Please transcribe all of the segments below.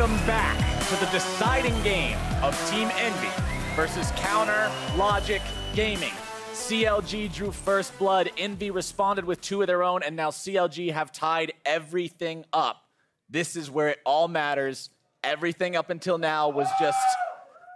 Welcome back to the deciding game of Team Envy versus Counter Logic Gaming. CLG drew first blood, Envy responded with 2 of their own, and now CLG have tied everything up. This is where it all matters. Everything up until now was just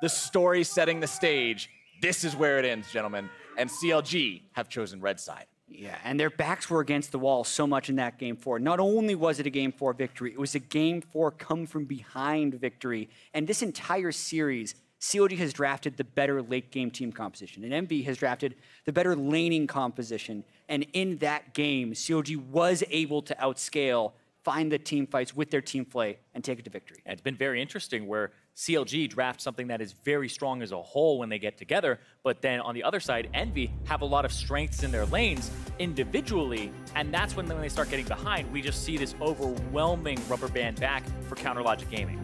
the story setting the stage. This is where it ends, gentlemen. And CLG have chosen red side. Yeah, and their backs were against the wall so much in that Game 4. Not only was it a Game 4 victory, it was a Game 4 come-from-behind victory. And this entire series, CLG has drafted the better late-game team composition, and Envy has drafted the better laning composition. And in that game, CLG was able to outscale, find the team fights with their team play, and take it to victory. And it's been very interesting where CLG drafts something that is very strong as a whole when they get together, but then on the other side, Envy have a lot of strengths in their lanes individually, and that's when they start getting behind, we just see this overwhelming rubber band back for Counter Logic Gaming.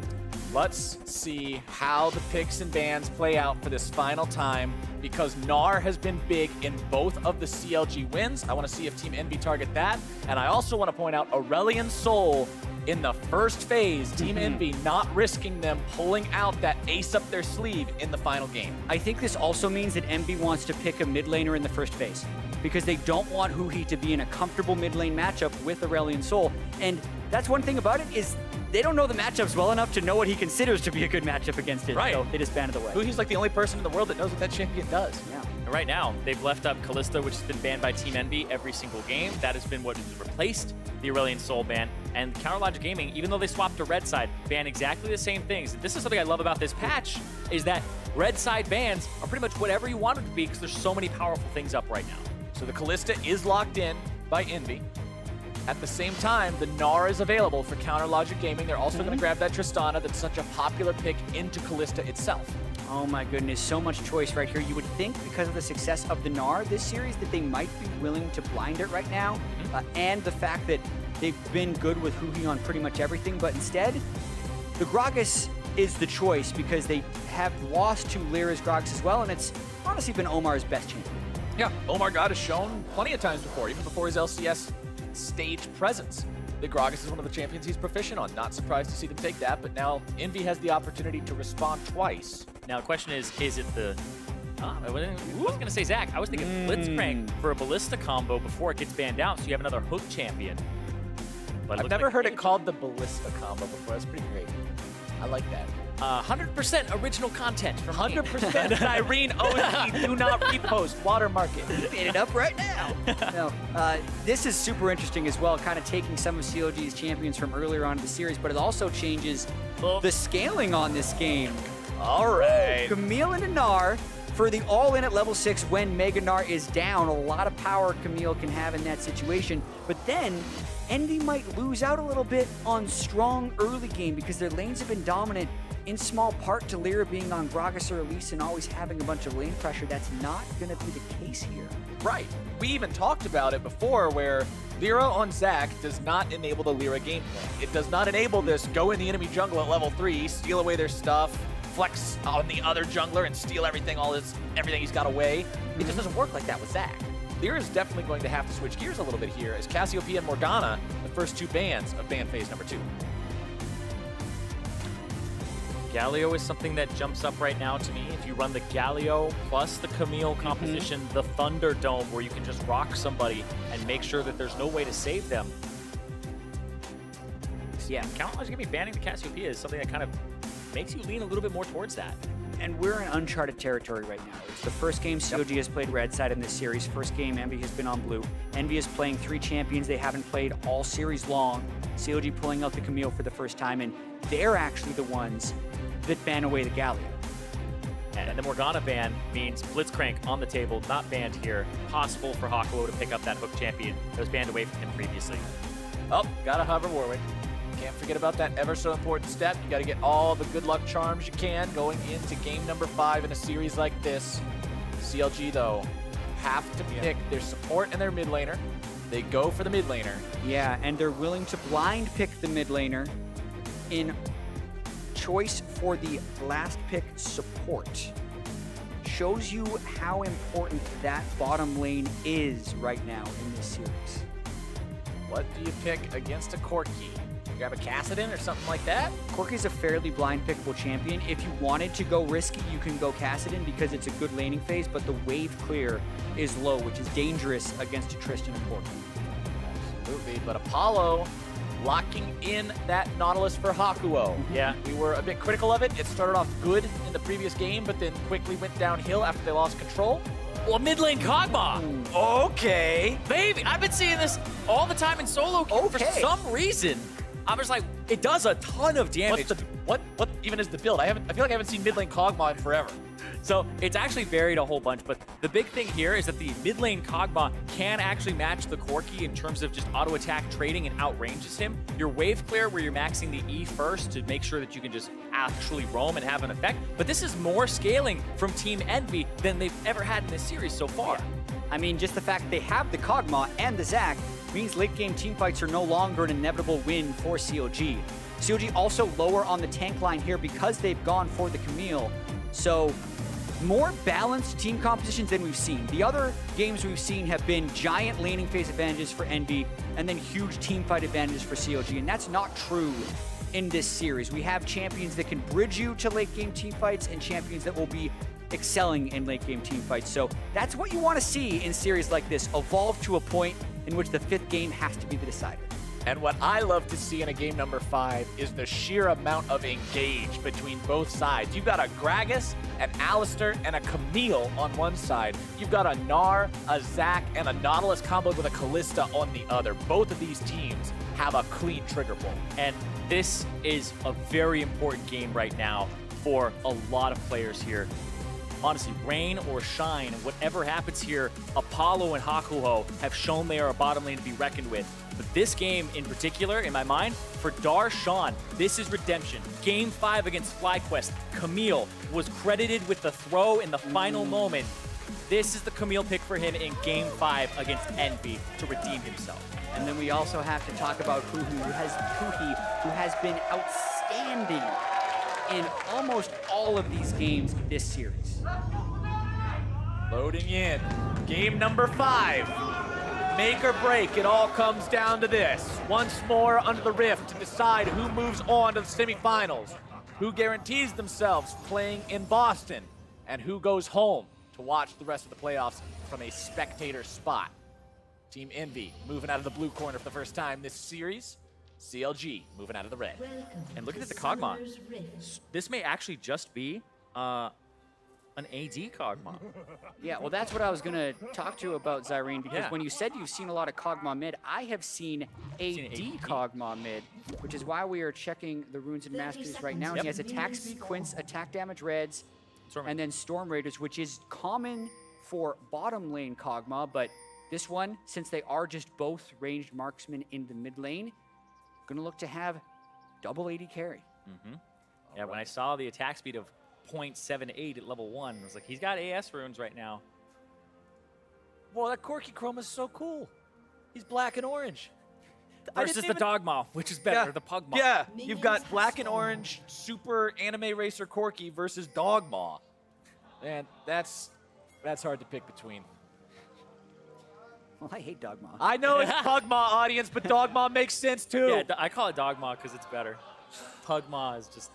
Let's see how the picks and bans play out for this final time, because Gnar has been big in both of the CLG wins. I want to see if Team Envy target that, and I also want to point out Aurelion Sol in the first phase, Team Envy not risking them pulling out that ace up their sleeve in the final game. I think this also means that Envy wants to pick a mid laner in the first phase, because they don't want Huhi to be in a comfortable mid lane matchup with Aurelion Sol. And that's one thing about it, is they don't know the matchups well enough to know what he considers to be a good matchup against it. Right. So they just banned it away. Huhi's like the only person in the world that knows what that champion does. Yeah. And right now, they've left up Kalista, which has been banned by Team Envy every single game. That has been what has replaced the Aurelion Sol ban. And Counter Logic Gaming, even though they swapped to red side, ban exactly the same things. This is something I love about this patch, is that red side bans are pretty much whatever you want them to be, because there's so many powerful things up right now. So the Kalista is locked in by Envy. At the same time, the Gnar is available for Counter Logic Gaming. They're also going to grab that Tristana that's such a popular pick into Kalista itself. Oh my goodness, so much choice right here. You would think because of the success of the Gnar this series that they might be willing to blind it right now, and the fact that they've been good with Huhi on pretty much everything, but instead, the Gragas is the choice because they have lost to LirA's Gragas as well, and it's honestly been Omar's best champion. Yeah, OmarGod has shown plenty of times before, even before his LCS stage presence. The Gragas is one of the champions he's proficient on. Not surprised to see them take that, but now Envy has the opportunity to respond twice. Now the question is it the... I wasn't going to say Zach. I was thinking Blitzcrank for a Ballista combo before it gets banned out, so you have another hook champion. But I've never heard it called the Ballista combo before. That's pretty great. I like that. 100% original content from 100% Irene OZ. Do not repost. Watermark it. Hit it up right now. No, this is super interesting as well, kind of taking some of CLG's champions from earlier on in the series, but it also changes the scaling on this game. All right. Camille and Gnar for the all-in at level 6 when Mega Gnar is down. A lot of power Camille can have in that situation, but then Envy might lose out a little bit on strong early game because their lanes have been dominant, in small part to LirA being on Gragas or Elise and always having a bunch of lane pressure. That's not going to be the case here. Right. We even talked about it before where LirA on Zac does not enable the LirA gameplay. It does not enable this go in the enemy jungle at level 3, steal away their stuff, flex on the other jungler and steal everything, everything he's got away. It just doesn't work like that with Zac. LirA is definitely going to have to switch gears a little bit here as Cassiopeia and Morgana, the first 2 bans of ban phase number 2. Galio is something that jumps up right now to me. If you run the Galio plus the Camille composition, the Thunderdome, where you can just rock somebody and make sure that there's no way to save them. Yeah, Counter Logic Gaming banning the Cassiopeia is something that kind of makes you lean a little bit more towards that. And we're in uncharted territory right now. It's the first game CLG has played red side in this series. First game Envy has been on blue. Envy is playing 3 champions they haven't played all series long. CLG pulling out the Camille for the first time, and they're actually the ones that ban away the Galio. And the Morgana ban means Blitzcrank on the table, not banned here. Possible for Hakuho to pick up that hook champion that was banned away from him previously. Oh, gotta hover Warwick. Can't forget about that ever so important step. You gotta get all the good luck charms you can going into game number 5 in a series like this. CLG, though, have to pick their support and their mid laner. They go for the mid laner. Yeah, and they're willing to blind pick the mid laner in choice for the last pick support. Shows you how important that bottom lane is right now in this series. What do you pick against a Corki? grab a Kassadin or something like that? Corki's a fairly blind pickable champion. If you wanted to go risky, you can go Kassadin because it's a good laning phase, but the wave clear is low, which is dangerous against a Tristana Corki. Absolutely, but Apollo locking in that Nautilus for Hakuho. Yeah. We were a bit critical of it. It started off good in the previous game, but then quickly went downhill after they lost control. Well, mid lane Kog'Maw. Okay. Baby, I've been seeing this all the time in solo queue for some reason. I was like, it does a ton of damage. What even is the build? I feel like I haven't seen mid lane Kog'Maw in forever. So it's actually varied a whole bunch, but the big thing here is that the mid lane Kog'Maw can actually match the Corki in terms of just auto attack trading and outranges him. Your wave clear where you're maxing the E first to make sure that you can just actually roam and have an effect. But this is more scaling from Team Envy than they've ever had in this series so far. Yeah. I mean, just the fact they have the Kog'Maw and the Zac means late game teamfights are no longer an inevitable win for CLG. CLG also lower on the tank line here because they've gone for the Camille. So more balanced team compositions than we've seen. The other games we've seen have been giant laning phase advantages for Envy and then huge team fight advantages for CLG, and that's not true in this series. We have champions that can bridge you to late game team fights and champions that will be excelling in late game team fights. So that's what you want to see in series like this, evolve to a point in which the 5th game has to be the decider. And what I love to see in a game number 5 is the sheer amount of engage between both sides. You've got a Gragas, an Alistar, and a Camille on one side. You've got a Gnar, a Zac, and a Nautilus comboed with a Kalista on the other. Both of these teams have a clean trigger pull. And this is a very important game right now for a lot of players here. Honestly, rain or shine, whatever happens here, Apollo and Hakuho have shown they are a bottom lane to be reckoned with. But this game in particular, in my mind, for Darshan, this is redemption. Game 5 against FlyQuest, Camille was credited with the throw in the final moment. This is the Camille pick for him in Game 5 against Envy to redeem himself. And then we also have to talk about Huhi, who has been outstanding in almost all of these games this series. Loading in. Game number 5. Make or break, it all comes down to this. Once more under the rift to decide who moves on to the semifinals, who guarantees themselves playing in Boston, and who goes home to watch the rest of the playoffs from a spectator spot. Team Envy moving out of the blue corner for the first time this series. CLG moving out of the red. And looking at the Kog'Maw, this may actually just be an AD Kog'Maw. Yeah, well, that's what I was going to talk to you about, Zyrene, because when you said you've seen a lot of Kog'Maw mid, I have seen AD Kog'Maw mid, which is why we are checking the Runes and Masteries right now. He has attack speed, Quints, attack damage Reds, and then Storm Raiders, which is common for bottom lane Kog'Maw, but this one, since they are just both ranged marksmen in the mid lane, gonna look to have double AD carry. Yeah, when I saw the attack speed of 0.78 at level 1, I was like, he's got AS runes right now. Well, that Corki chroma is so cool. He's black and orange. Versus the Dogmaw, which is better, the Pugmaw. Yeah, you've got black and orange super anime racer Corki versus Dogmaw. Man, that's hard to pick between. Well, I hate Dogmaw. I know it's Pugmaw audience, but Dogmaw makes sense too. Yeah, I call it Dogmaw because it's better. Pugmaw is just,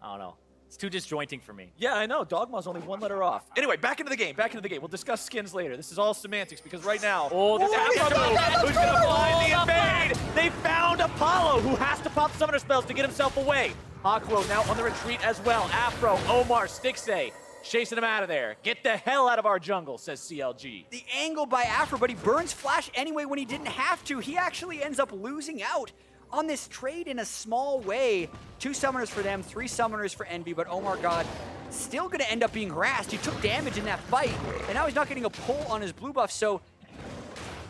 I don't know. It's too disjointing for me. Yeah, I know. Dogmaw's only 1 letter off. Anyway, back into the game. We'll discuss skins later. This is all semantics because right now, this aphromoo, who's going to blind the invade? They found Apollo, who has to pop summoner spells to get himself away. Hakuho now on the retreat as well. Afro, Omar, Stixxay, chasing him out of there. Get the hell out of our jungle, says CLG. The angle by Afro, but he burns Flash anyway when he didn't have to. He actually ends up losing out on this trade in a small way. 2 summoners for them, 3 summoners for Envy, but OmarGod still going to end up being harassed. He took damage in that fight, and now he's not getting a pull on his blue buff, so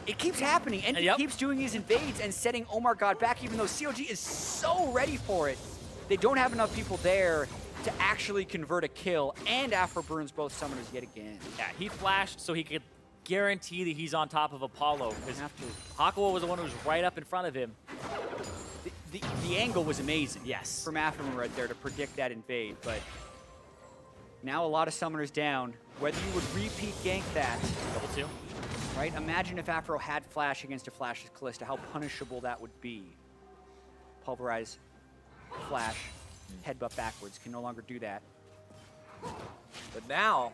it keeps happening. Envy keeps doing these invades and setting OmarGod back, even though CLG is so ready for it. They don't have enough people there to actually convert a kill, and Afro burns both summoners yet again. Yeah, he flashed so he could guarantee that he's on top of Apollo, because Hakuho was the one who was right up in front of him. The angle was amazing. Yes. From aphromoo right there to predict that invade, but now a lot of summoners down. Whether you would repeat gank that. Double 2. Right? Imagine if Afro had Flash against a Flash's Kalista, how punishable that would be. pulverize, flash, headbutt backwards. Can no longer do that. But now,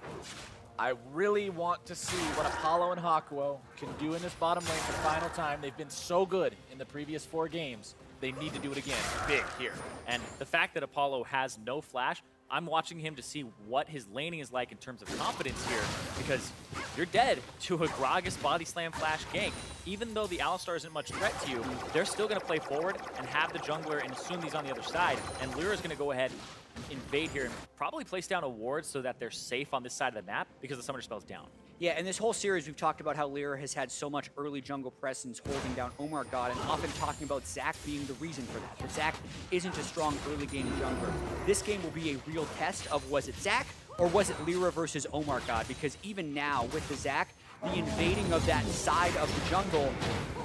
I really want to see what Apollo and Hakuho can do in this bottom lane for the final time. They've been so good in the previous 4 games. They need to do it again, big here. And the fact that Apollo has no flash, I'm watching him to see what his laning is like in terms of confidence here, because you're dead to a Gragas body slam flash gank. Even though the Alistar isn't much threat to you, they're still going to play forward and have the jungler and assume he's on the other side. And LirA is going to go ahead and invade here and probably place down a ward so that they're safe on this side of the map because the summoner spell's down. Yeah, and this whole series, we've talked about how LirA has had so much early jungle presence holding down OmarGod, and often talking about Zac being the reason for that. But Zac isn't a strong early game jungler. This game will be a real test of, was it Zac or was it LirA versus OmarGod? Because even now, with the Zac, the invading of that side of the jungle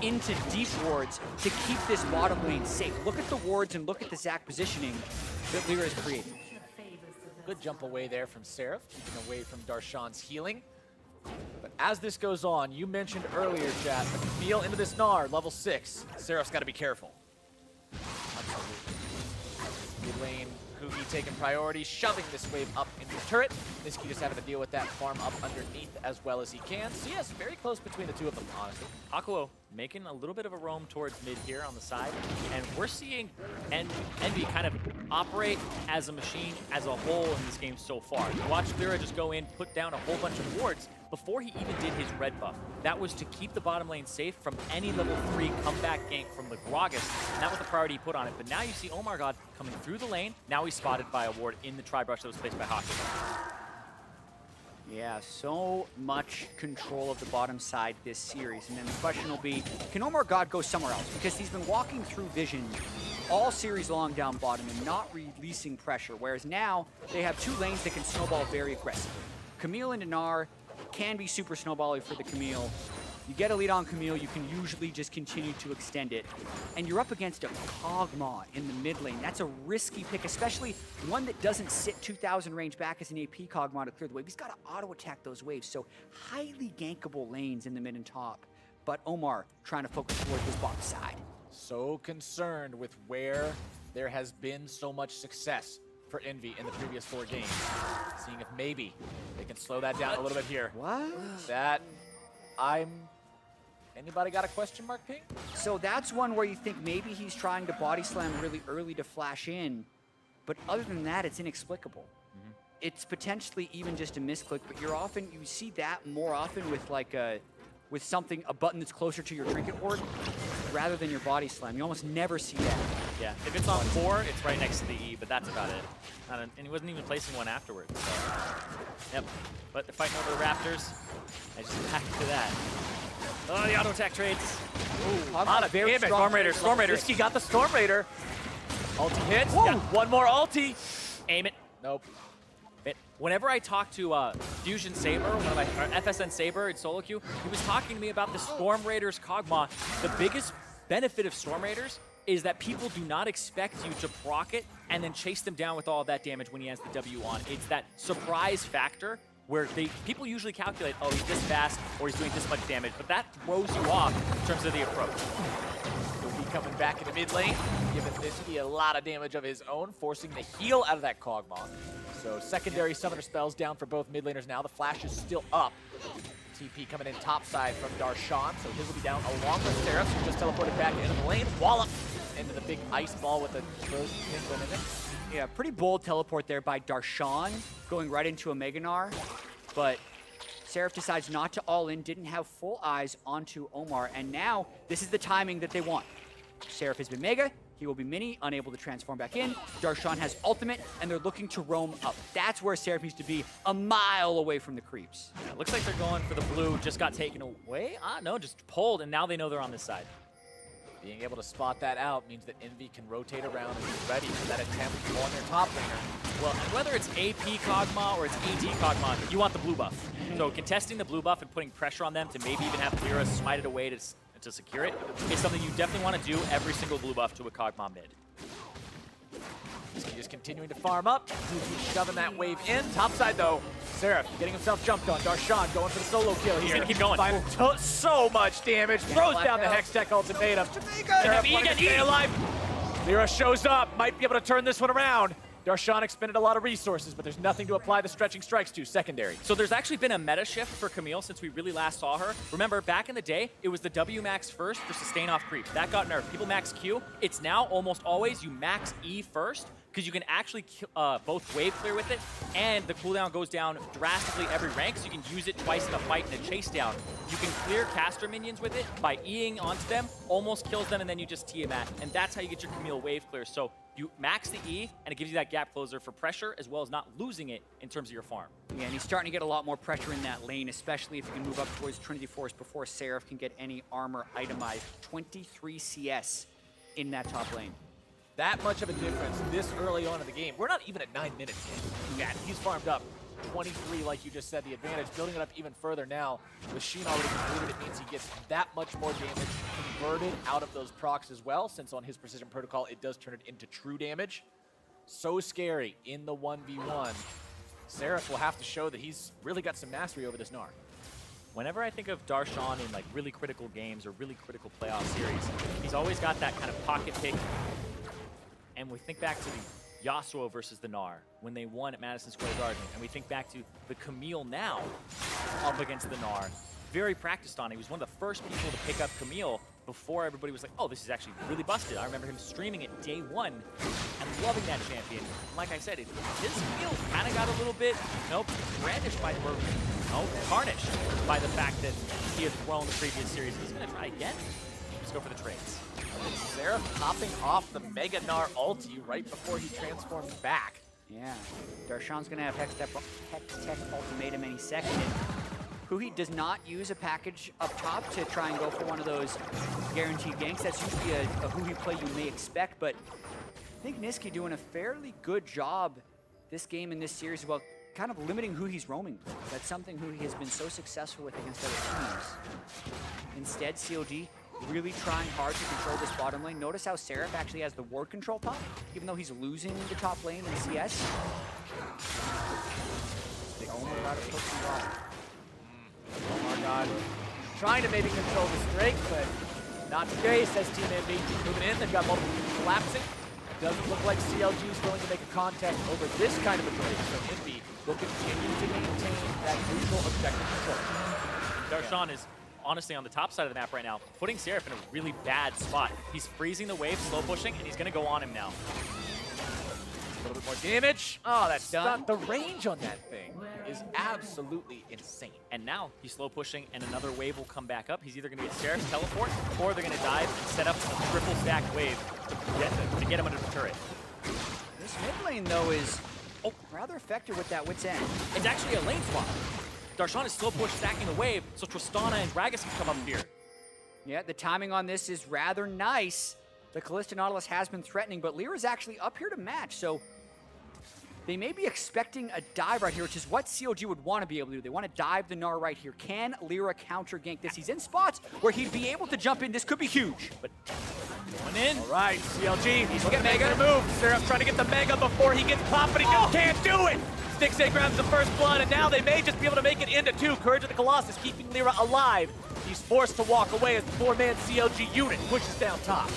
into deep wards to keep this bottom lane safe. Look at the wards and look at the Zac positioning that LirA has created. Good jump away there from Seraph, keeping away from Darshan's healing. But as this goes on, you mentioned earlier, chat, the Camille into this Gnar, level 6. Seraph's got to be careful. Absolutely. Mid lane, Huhi taking priority, shoving this wave up into the turret. Nisqy just having to deal with that farm up underneath as well as he can. So yes, very close between the two of them, honestly. Hakuho making a little bit of a roam towards mid here on the side, and we're seeing Envy kind of operate as a machine as a whole in this game so far. You watch LirA just go in, put down a whole bunch of wards before he even did his red buff. That was to keep the bottom lane safe from any level 3 comeback gank from the Gragas, and that was the priority he put on it. But now you see OmarGod coming through the lane. Now he's spotted by a ward in the tri-brush that was placed by Hakuho. Yeah, so much control of the bottom side this series. And then the question will be, can OmarGod go somewhere else? Because he's been walking through vision all series long down bottom and not releasing pressure. Whereas now, they have 2 lanes that can snowball very aggressively. Camille and Gnar can be super snowbally for the Camille. You get a lead on Camille, you can usually just continue to extend it. And you're up against a Kog'Maw in the mid lane. That's a risky pick, especially one that doesn't sit 2,000 range back as an AP Kog'Maw to clear the wave. He's got to auto-attack those waves, so highly gankable lanes in the mid and top. But Omar trying to focus toward his bottom side. So concerned with where there has been so much success for Envy in the previous 4 games. Seeing if maybe they can slow that down a little bit here. What? Anybody got a question mark, Ping? So that's one where you think maybe he's trying to body slam really early to flash in, but other than that, it's inexplicable. It's potentially even just a misclick, but you see that more often with like a button that's closer to your trinket ward rather than your body slam. You almost never see that. Yeah, if it's on 4, it's right next to the E, but that's about it. And he wasn't even placing one afterwards. So. Yep, but they're fighting over the Raptors. I just back to that. Oh, the auto attack trades. Ooh, a lot of damage. Storm Raider. Nisqy got the Storm Raider. Ulti hits. Got one more ulti. Aim it. Nope. Whenever I talk to Fusion Saber, FSN Saber in solo queue, he was talking to me about the Storm Raiders Kog'Maw. The biggest benefit of Storm Raiders is that people do not expect you to proc it and then chase them down with all of that damage when he has the W on. It's that surprise factor where people usually calculate, oh, he's this fast or he's doing this much damage, but that throws you off in terms of the approach. He'll be coming back into mid lane, giving Nisqy a lot of damage of his own, forcing the heal out of that Kog'Maw. So secondary summoner spells down for both mid laners now. The flash is still up. TP coming in top side from Darshan, so his will be down along with Seraph, who just teleported back into the lane. Wallop into the big ice ball with the throws in it. Yeah, pretty bold teleport there by Darshan, going right into a Mega Gnar, but Seraph decides not to all in, didn't have full eyes onto Omar, and now this is the timing that they want. Seraph has been Mega, he will be Mini, unable to transform back in. Darshan has ultimate, and they're looking to roam up. That's where Seraph needs to be, a mile away from the creeps. Yeah, looks like they're going for the blue, just got taken away. No, just pulled, and now they know they're on this side. Being able to spot that out means that Envy can rotate around and be ready for that attempt on their top laner. Well, whether it's AP Kog'Maw or it's AD Kog'Maw, you want the blue buff. So contesting the blue buff and putting pressure on them to maybe even have LirA smite it away to secure it is something you definitely want to do every single blue buff to a Kog'Maw mid. He's just continuing to farm up. He's shoving that wave in. Topside though, Seraph getting himself jumped on. Darshan going for the solo kill here. He's gonna keep going. So much damage. Throws down the Hex Tech ultimatum. Seraph wanting to stay alive. LirA shows up, might be able to turn this one around. Darshan expended a lot of resources, but there's nothing to apply the stretching strikes to, secondary. So there's actually been a meta shift for Camille since we really last saw her. Remember, back in the day, it was the W max first for sustain off creep. That got nerfed. People max Q. It's now almost always you max E first, because you can actually both wave clear with it, and the cooldown goes down drastically every rank, so you can use it twice in a fight in a chase down. You can clear caster minions with it by Eing onto them, almost kills them, and then you just Tiamat, and that's how you get your Camille wave clear. So you max the E, and it gives you that gap closer for pressure, as well as not losing it in terms of your farm. Yeah, and he's starting to get a lot more pressure in that lane, especially if you can move up towards Trinity Force before Seraph can get any armor itemized. 23 CS in that top lane. That much of a difference this early on in the game. We're not even at 9 minutes yet. Yeah, he's farmed up 23, like you just said, the advantage. Building it up even further now. With Sheen already completed, it means he gets that much more damage converted out of those procs as well, since on his precision protocol, it does turn it into true damage. So scary in the 1v1. Seraph will have to show that he's really got some mastery over this Gnar. Whenever I think of Darshan in like really critical games or really critical playoff series, he's always got that kind of pocket pick. And we think back to the Yasuo versus the Gnar when they won at Madison Square Garden. And we think back to the Camille now up against the Gnar. Very practiced on. He was one of the first people to pick up Camille before everybody was like, oh, this is actually really busted. I remember him streaming it day one and loving that champion. Like I said, his Camille kind of got a little bit, brandished by, tarnished by the fact that he had thrown the previous series. He's going to try again. Let's go for the trades. Seraph popping off the Mega Gnar ulti right before he transforms back. Yeah, Darshan's gonna have Hex Tech Ultimatum any second. Huhi does not use a package up top to try and go for one of those guaranteed ganks. That's usually a Huhi play you may expect, but I think Nisqy doing a fairly good job this game in this series about kind of limiting Huhi's roaming plays. That's something Huhi has been so successful with against other teams. Instead, CLG really trying hard to control this bottom lane. Notice how Seraph actually has the ward control top, even though he's losing the top lane in CS. The OmarGod is pushing off. OmarGod trying to maybe control this Drake, but not today, says Team Envy. Moving in, they've got multiple people collapsing. Doesn't look like CLG is going to make a contest over this kind of a Drake, so Envy will continue to maintain that neutral objective control. Darshan is honestly on the top side of the map right now, putting Seraph in a really bad spot. He's freezing the wave, slow pushing, and he's going to go on him now. A little bit more damage. Oh, that's done. The range on that thing is absolutely insane. And now he's slow pushing, and another wave will come back up. He's either going to get Seraph's teleport, or they're going to dive and set up a triple stack wave to get him under the turret. This mid lane, though, is rather effective with that Wit's End. It's actually a lane swap. Darshan is slow push stacking the wave, so Tristana and Gragas can come up here. Yeah, the timing on this is rather nice. The Kalista Nautilus has been threatening, but LirA is actually up here to match, so they may be expecting a dive right here, which is what CLG would want to be able to do. They want to dive the Gnar right here. Can LirA counter gank this? He's in spots where he'd be able to jump in. This could be huge. But going in. All right, CLG, he's looking to make a move. Seraph trying to get the Mega before he gets popped, but he just can't do it. Stixxay grabs the first blood, and now they may just be able to make it into two. Courage of the Colossus keeping LirA alive. He's forced to walk away as the four-man CLG unit pushes down top.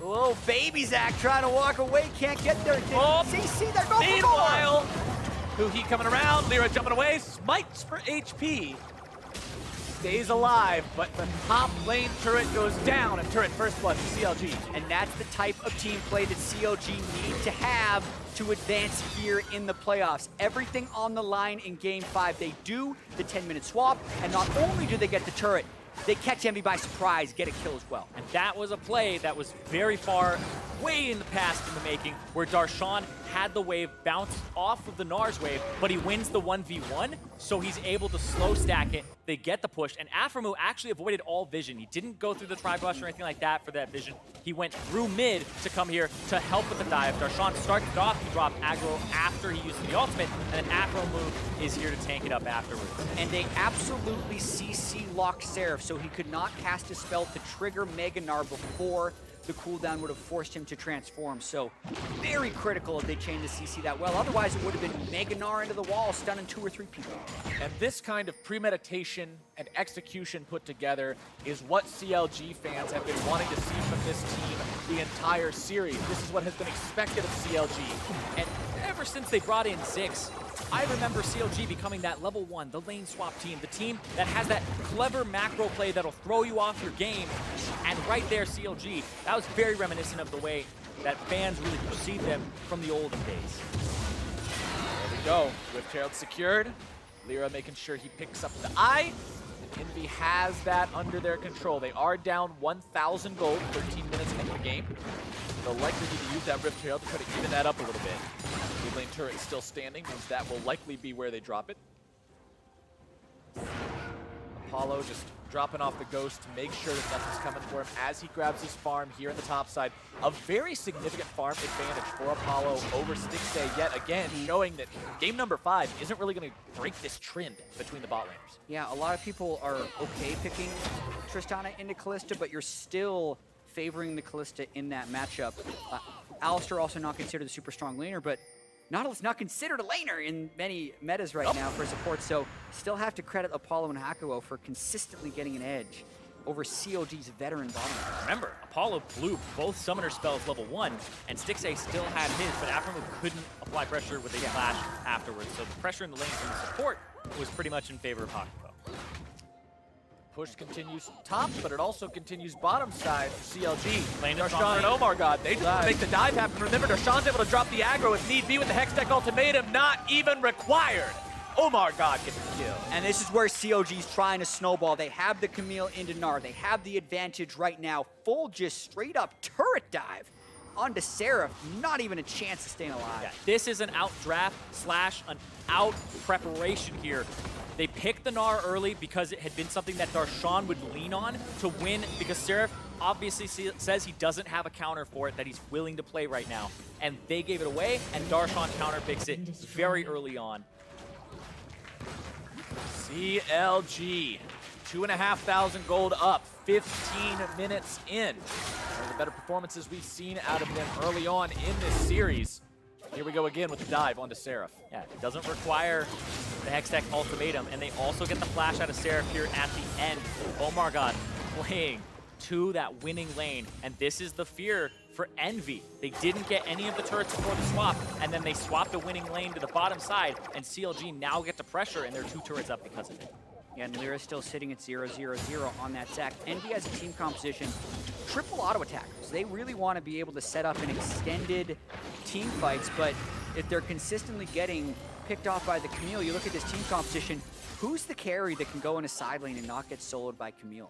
Oh, baby Zach trying to walk away, can't get there. CC, they're going meanwhile, Huhi coming around, LirA jumping away, smites for HP. Stays alive, but the top lane turret goes down, and turret first blood for CLG. And that's the type of team play that CLG need to have to advance here in the playoffs. Everything on the line in Game 5. They do the 10-minute swap, and not only do they get the turret, they catch Envy by surprise, get a kill as well. And that was a play that was very far, way in the past in the making, where Darshan had the wave bounce off of the Gnar's wave, but he wins the 1v1, so he's able to slow stack it. They get the push, and aphromoo actually avoided all vision. He didn't go through the tri-brush or anything like that for that vision. He went through mid to come here to help with the dive. Darshan starts it off, he dropped aggro after he uses the ultimate, and then aphromoo is here to tank it up afterwards. And they absolutely CC locked Seraph, so he could not cast a spell to trigger Mega Gnar before the cooldown would have forced him to transform. So very critical if they chained the CC that well. Otherwise, it would have been Mega Gnar into the wall, stunning 2 or 3 people. And this kind of premeditation and execution put together is what CLG fans have been wanting to see from this team the entire series. This is what has been expected of CLG. And ever since they brought in Ziggs, I remember CLG becoming that level 1, the lane swap team, the team that has that clever macro play that'll throw you off your game. And right there, CLG, that was very reminiscent of the way that fans really perceived them from the olden days. There we go. Rift Herald secured. LirA making sure he picks up the eye. And Envy has that under their control. They are down 1,000 gold, 13 minutes into the game. They'll likely need to use that Rift Herald to try to even that up a little bit. Mid lane turret is still standing, means that will likely be where they drop it. Apollo just dropping off the Ghost to make sure that nothing's coming for him as he grabs his farm here in the top side. A very significant farm advantage for Apollo over Stixxay yet again, showing that game number 5 isn't really going to break this trend between the bot laners. Yeah, a lot of people are okay picking Tristana into Kalista, but you're still favoring the Kalista in that matchup. Alistar also not considered a super strong laner, but Nautilus not considered a laner in many metas right now for support, so still have to credit Apollo and Hakuho for consistently getting an edge over CLG's veteran bottom. Remember, Apollo blew both summoner spells level 1, and Stixxay still had his, but aphromoo couldn't apply pressure with a flash afterwards, so the pressure in the lane from the support was pretty much in favor of Hakuho. Push continues top, but it also continues bottom side for CLG. Lane Darshan and OmarGod, they just want to make the dive happen. Remember, Darshan's able to drop the aggro if need be with the Hextech ultimatum, not even required. OmarGod gets the kill. And this is where CLG's trying to snowball. They have the Camille into Gnar. They have the advantage right now. Full just straight up turret dive onto Seraph. Not even a chance of staying alive. Yeah, this is an out draft / an out preparation here. They picked the Gnar early because it had been something that Darshan would lean on to win, because Seraph obviously says he doesn't have a counter for it that he's willing to play right now. And they gave it away, and Darshan counter picks it very early on. CLG, 2,500 gold up, 15 minutes in. One of the better performances we've seen out of them early on in this series. Here we go again with the dive onto Seraph. Yeah, it doesn't require the Hextech ultimatum, and they also get the flash out of Seraph here at the end. OmarGod playing to that winning lane, and this is the fear for Envy. They didn't get any of the turrets before the swap, and then they swapped a winning lane to the bottom side, and CLG now get to pressure, and they're 2 turrets up because of it. Yeah, and LirA still sitting at 0-0-0 on that Zac. Envy has a team composition, triple auto attackers. They really want to be able to set up an extended team fights, but if they're consistently getting picked off by the Camille, you look at this team competition, who's the carry that can go in a side lane and not get soloed by Camille?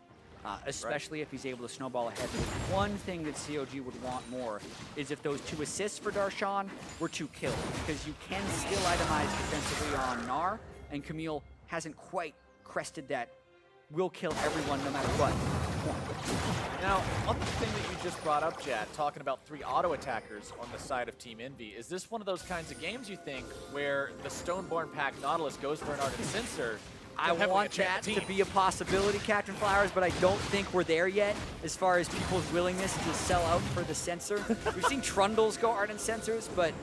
Especially if he's able to snowball ahead. One thing that CLG would want more is if those 2 assists for Darshan were 2 kills, because you can still itemize defensively on Gnar, and Camille hasn't quite crested that will kill everyone no matter what. Now, one thing that you just brought up, Chad, talking about 3 auto attackers on the side of Team Envy, is this one of those kinds of games, you think, where the Stoneborn pack Nautilus goes for an Ardent Censer? I want that to be a possibility, Captain Flowers, but I don't think we're there yet as far as people's willingness to sell out for the Censer. We've seen Trundles go Ardent Censers, but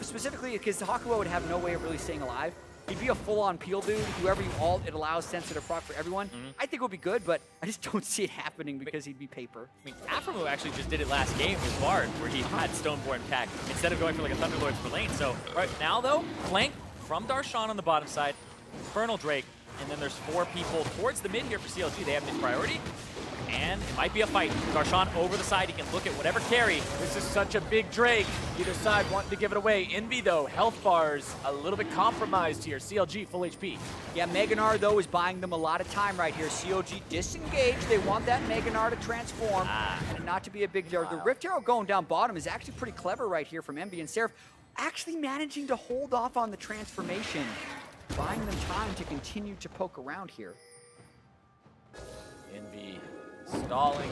specifically because Hakuho would have no way of really staying alive. He'd be a full-on peel dude. Whoever you ult, it allows Censer to proc for everyone. I think it would be good, but I just don't see it happening because he'd be paper. I mean, aphromoo actually just did it last game with Bard, where he had Stoneborn pack instead of going for like a Thunderlords for lane. So right now, though, flank from Darshan on the bottom side, Infernal Drake, and then there's 4 people towards the mid here for CLG. They have mid priority, and it might be a fight. Darshan over the side, he can look at whatever carry. This is such a big Drake. Either side wanting to give it away. Envy, though, health bars a little bit compromised here. CLG, full HP. Yeah, Mega Gnar, though, is buying them a lot of time right here. CLG disengaged. They want that Mega Gnar to transform and not to be a big deal. The Rift Arrow going down bottom is actually pretty clever right here from Envy, and Seraph actually managing to hold off on the transformation, buying them time to continue to poke around here. Envy stalling.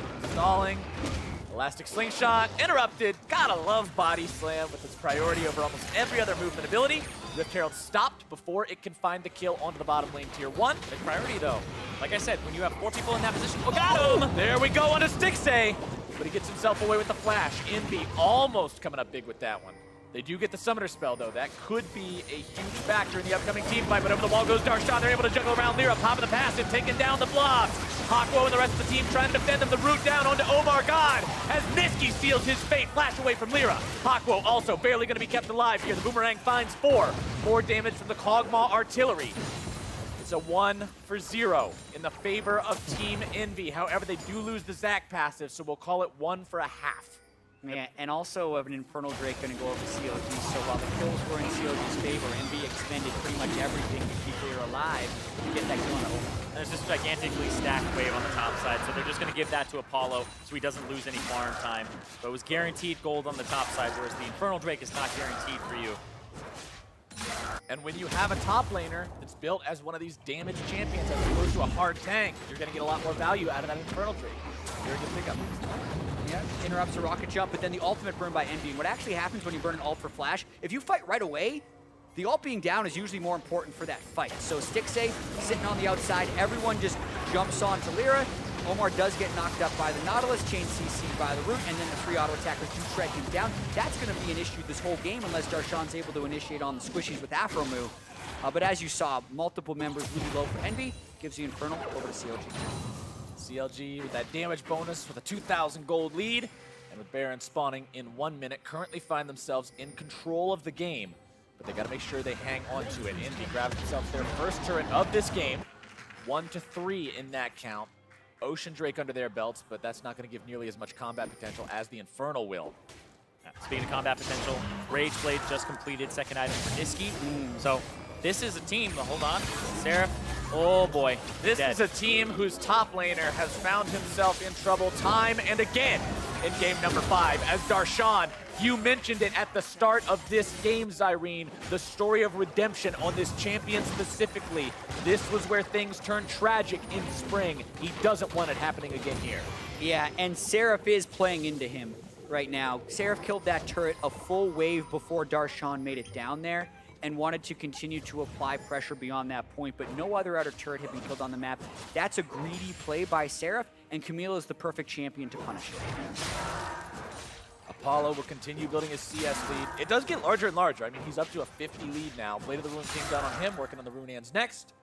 Elastic Slingshot, interrupted. Gotta love Body Slam with its priority over almost every other movement ability. Rift Herald stopped before it can find the kill onto the bottom lane tier 1. The priority, though, like I said, when you have 4 people in that position, oh, got him! There we go on a Stixxay. but he gets himself away with the flash. Envy almost coming up big with that one. They do get the summoner spell, though. That could be a huge factor in the upcoming team fight, but over the wall goes Darshan. They're able to juggle around LirA, popping the passive, taking down the blobs. Hakuho and the rest of the team trying to defend them. The root down onto OmarGod as Nisqy seals his fate. Flash away from LirA. Hakuho also barely going to be kept alive here. The boomerang finds 4. More damage from the Kog'Maw artillery. It's a 1-for-0 in the favor of Team Envy. However, they do lose the Zac passive, so we'll call it 1 for a half. Yeah, and also of an Infernal Drake going to go over CLG, so while the kills were in CLG's favor, Envy expended pretty much everything to keep LirA alive to get that kill on Omar. There's this gigantically stacked wave on the top side, so they're just going to give that to Apollo so he doesn't lose any farm time. But it was guaranteed gold on the top side, whereas the Infernal Drake is not guaranteed for you. And when you have a top laner that's built as one of these damage champions as opposed to a hard tank, you're going to get a lot more value out of that Infernal Drake. Very good pickup. Yeah, interrupts a rocket jump, but then the ultimate burn by Envy. And what actually happens when you burn an ult for flash, if you fight right away, the ult being down is usually more important for that fight. So Stixxay sitting on the outside, everyone just jumps onto LirA. Omar does get knocked up by the Nautilus, chain CC by the root, and then the 3 auto attackers do shred him down. That's going to be an issue this whole game unless Darshan's able to initiate on the squishies with aphromoo. But as you saw, multiple members really low for Envy, gives the Infernal over to CLG. CLG with that damage bonus with a 2,000 gold lead, and with Baron spawning in 1 minute, currently find themselves in control of the game. But they got to make sure they hang on to it. Envy grabs themselves their first turret of this game, 1-3 in that count. Ocean Drake under their belts, but that's not going to give nearly as much combat potential as the Infernal will. Speaking of combat potential, Rage Blade just completed, second item for Nisqy. So this is a team, hold on, Seraph, oh boy. This is a team whose top laner has found himself in trouble time and again in game number 5 as Darshan, you mentioned it at the start of this game, Zyrene, the story of redemption on this champion specifically. This was where things turned tragic in spring. He doesn't want it happening again here. Yeah, and Seraph is playing into him right now. Seraph killed that turret a full wave before Darshan made it down there and wanted to continue to apply pressure beyond that point, but no other outer turret had been killed on the map. That's a greedy play by Seraph, and Camille is the perfect champion to punish it. Apollo will continue building his CS lead. It does get larger and larger. I mean, he's up to a 50 lead now. Blade of the Rune King down on him, working on the Runeans next.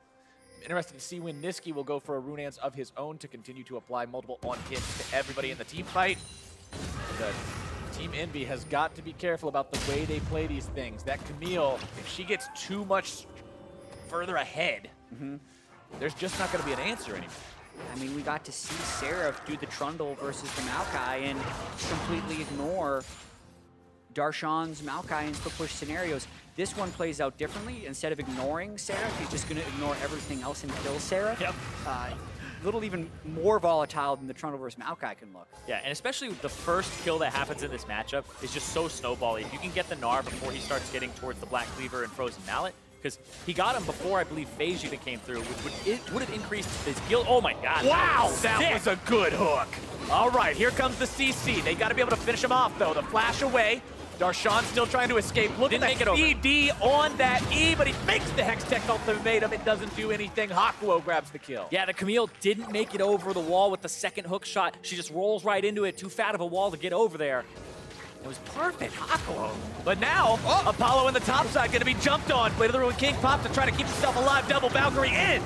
I'm interested to see when Nisqy will go for a Runeans of his own to continue to apply multiple on-hits to everybody in the team fight. But Team Envy has got to be careful about the way they play these things. That Camille, if she gets too much further ahead, there's just not going to be an answer anymore. I mean, we got to see Seraph do the Trundle versus the Maokai and completely ignore Darshan's Maokai insta-push scenarios. This one plays out differently. Instead of ignoring Seraph, he's just going to ignore everything else and kill Seraph. Yep. Little even more volatile than the Trundle versus Maokai can look. Yeah, and especially the first kill that happens in this matchup is just so snowbally. If you can get the Gnar before he starts getting towards the Black Cleaver and Frozen Mallet, because he got him before, I believe, FaZe even came through, which would have increased his guild. Oh my god. Wow, that was a good hook. All right, here comes the CC. They got to be able to finish him off, though. The flash away. Darshan still trying to escape. Look at the ED on that E, but he makes the Hex Tech ultimatum. It doesn't do anything. Hakuho grabs the kill. Yeah, the Camille didn't make it over the wall with the second hook shot. She just rolls right into it. Too fat of a wall to get over there. It was perfect, Hakuho. But now, Apollo in the top side going to be jumped on. Blade of the Ruined King popped to try to keep himself alive. Double Valkyrie in.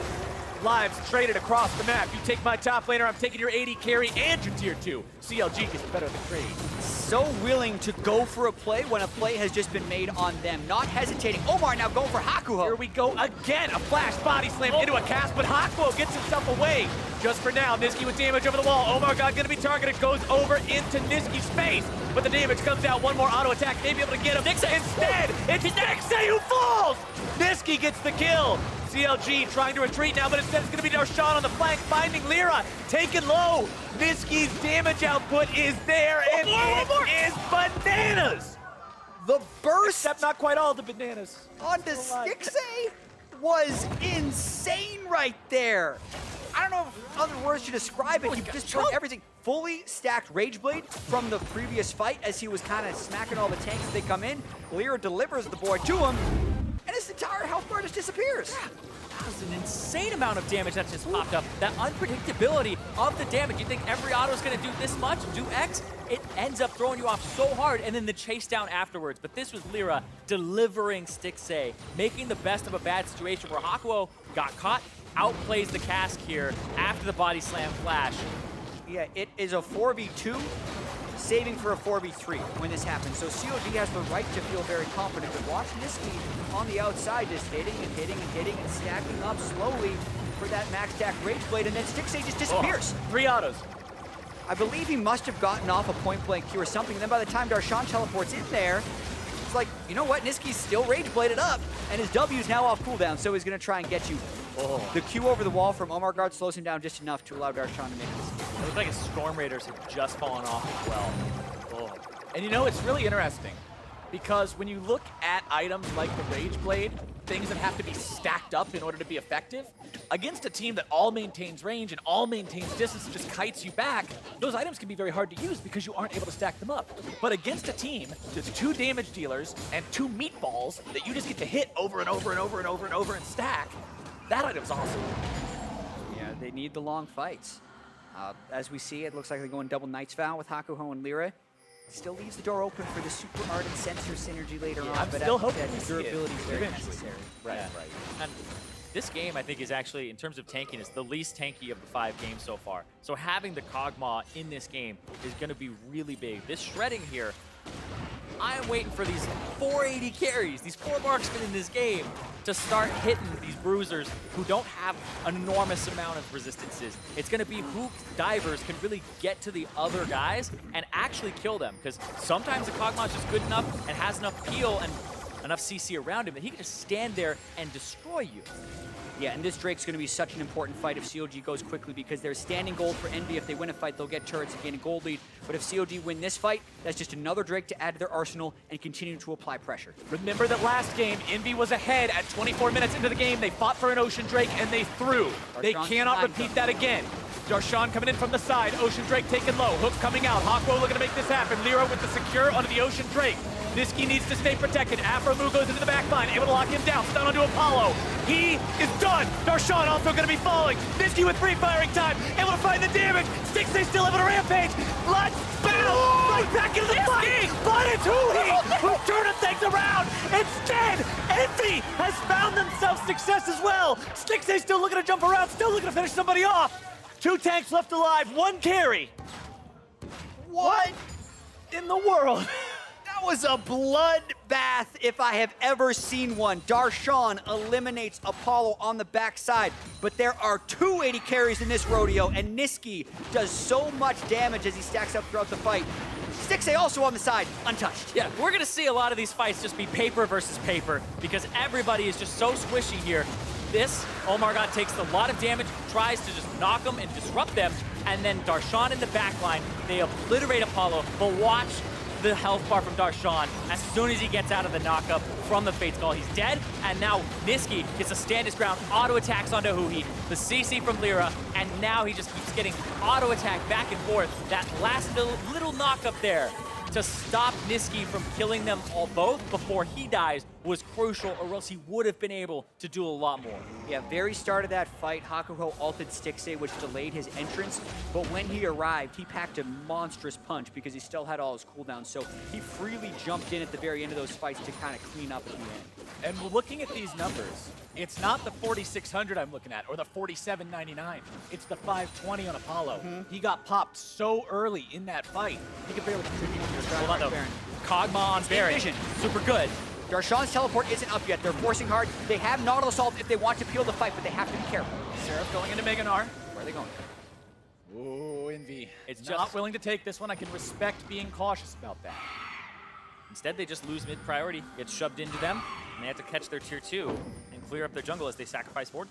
Lives traded across the map. You take my top laner, I'm taking your AD carry and your tier 2. CLG gets better than trade. So willing to go for a play when a play has just been made on them. Not hesitating. Omar now going for Hakuho. Here we go again. A flash body slam into a cast, but Hakuho gets himself away. Just for now, Nisqy with damage over the wall. OmarGod gonna be targeted, goes over into Nisqy's face. But the damage comes out. One more auto attack, maybe able to get him. Instead, it's Stixxay who falls! Nisqy gets the kill. CLG trying to retreat now, but instead it's going to be Darshan on the flank, finding LirA, taken low. Nisqy's damage output is there, and it is bananas! The burst, except not quite all the bananas. Onto Stixxay was insane right there. I don't know if other words to describe it. He just took everything. Fully stacked Rage Blade from the previous fight as he was kind of smacking all the tanks as they come in. LirA delivers the board to him, and his entire health bar just disappears. That was an insane amount of damage that just popped up. That unpredictability of the damage. You think every auto is going to do this much, do X? It ends up throwing you off so hard, and then the chase down afterwards. But this was LirA delivering Stixxay, making the best of a bad situation where Hakuho got caught, outplays the cask here after the body slam flash. Yeah, it is a 4v2, saving for a 4v3 when this happens. So CLG has the right to feel very confident, but watch Nisqy on the outside just hitting and hitting and hitting and stacking up slowly for that max stack Rage Blade, and then Stixxay just disappears. Oh, 3 autos. I believe he must have gotten off a point blank Q or something, and then by the time Darshan teleports in there, it's like, you know what, Nisqy's still Rage Bladed up, and his W's now off cooldown, so he's gonna try and get you. Oh. The Q over the wall from OmarGod slows him down just enough to allow Darshan to make this. It looked like his Storm Raiders had just fallen off as well. Oh. And you know, it's really interesting, because when you look at items like the Rage Blade, things that have to be stacked up in order to be effective, against a team that all maintains range and all maintains distance and just kites you back, those items can be very hard to use because you aren't able to stack them up. But against a team that's 2 damage dealers and 2 meatballs that you just get to hit over and over and over and over and over and stack, that item's awesome. Yeah, they need the long fights. As we see, it looks like they're going double Knight's Vow with Hakuho and LirA. Still leaves the door open for the super ardent sensor synergy later on. I'm but still hoping that durability is very necessary. Right, Yeah. right. And this game, I think, is actually, in terms of tankiness, the least tanky of the 5 games so far. So having the Kog'Maw in this game is going to be really big. This shredding here, I am waiting for these 480 carries, these 4 marksmen in this game, to start hitting these bruisers who don't have an enormous amount of resistances. It's going to be who divers can really get to the other guys and actually kill them, because sometimes the Kog'Maw is just good enough and has enough peel and enough CC around him that he can just stand there and destroy you. Yeah, and this Drake's going to be such an important fight if CLG goes quickly, because there's standing gold for Envy. If they win a fight, they'll get turrets and gain a gold lead. But if CLG win this fight, that's just another Drake to add to their arsenal and continue to apply pressure. Remember that last game, Envy was ahead at 24 minutes into the game. They fought for an Ocean Drake and they threw. They cannot repeat that again. Darshan coming in from the side. Ocean Drake taken low. Hook coming out. Hakuho looking to make this happen. LirA with the secure onto the Ocean Drake. Nisqy needs to stay protected. aphromoo goes into the back line, able to lock him down. Stun onto Apollo. He is done. Darshan also going to be falling. Nisqy with free firing time, able to find the damage. Stixxay still able to rampage. Let's bounce right back into the fight. But it's Huhi who's turning things around. Instead, Envy has found themselves success as well. Stixxay still looking to jump around, still looking to finish somebody off. 2 tanks left alive, 1 carry. What in the world? That was a bloodbath if I have ever seen one. Darshan eliminates Apollo on the backside, but there are 280 carries in this rodeo, and Nisqy does so much damage as he stacks up throughout the fight. Stixxay also on the side, untouched. Yeah, we're going to see a lot of these fights just be paper versus paper, because everybody is just so squishy here. This, OmarGod takes a lot of damage, tries to just knock them and disrupt them, and then Darshan in the backline, they obliterate Apollo, but watch the health bar from Darshan. As soon as he gets out of the knockup from the Fate's Call, he's dead, and now Nisqy gets to stand his ground, auto attacks onto Huhi, the CC from LirA, and now he just keeps getting auto attack back and forth. That last little knockup there to stop Nisqy from killing them all both before he dies was crucial, or else he would have been able to do a lot more. Yeah, very start of that fight, Hakuho ulted Stixxay, which delayed his entrance, but when he arrived, he packed a monstrous punch because he still had all his cooldowns, so he freely jumped in at the very end of those fights to kind of clean up at the end. And looking at these numbers, it's not the 4,600 I'm looking at, or the 4,799. It's the 520 on Apollo. He got popped so early in that fight, he could barely contribute to your Hold on, though. Baron. Kog'Maw on Baron. Super good. Darshan's teleport isn't up yet. They're forcing hard. They have Nautilus ult if they want to peel the fight, but they have to be careful. Seraph going into Gnar. Where are they going? Ooh, Envy. It's Not just willing to take this one. I can respect being cautious about that. instead they just lose mid priority, get shoved into them, and they have to catch their tier 2 and clear up their jungle as they sacrifice Ward.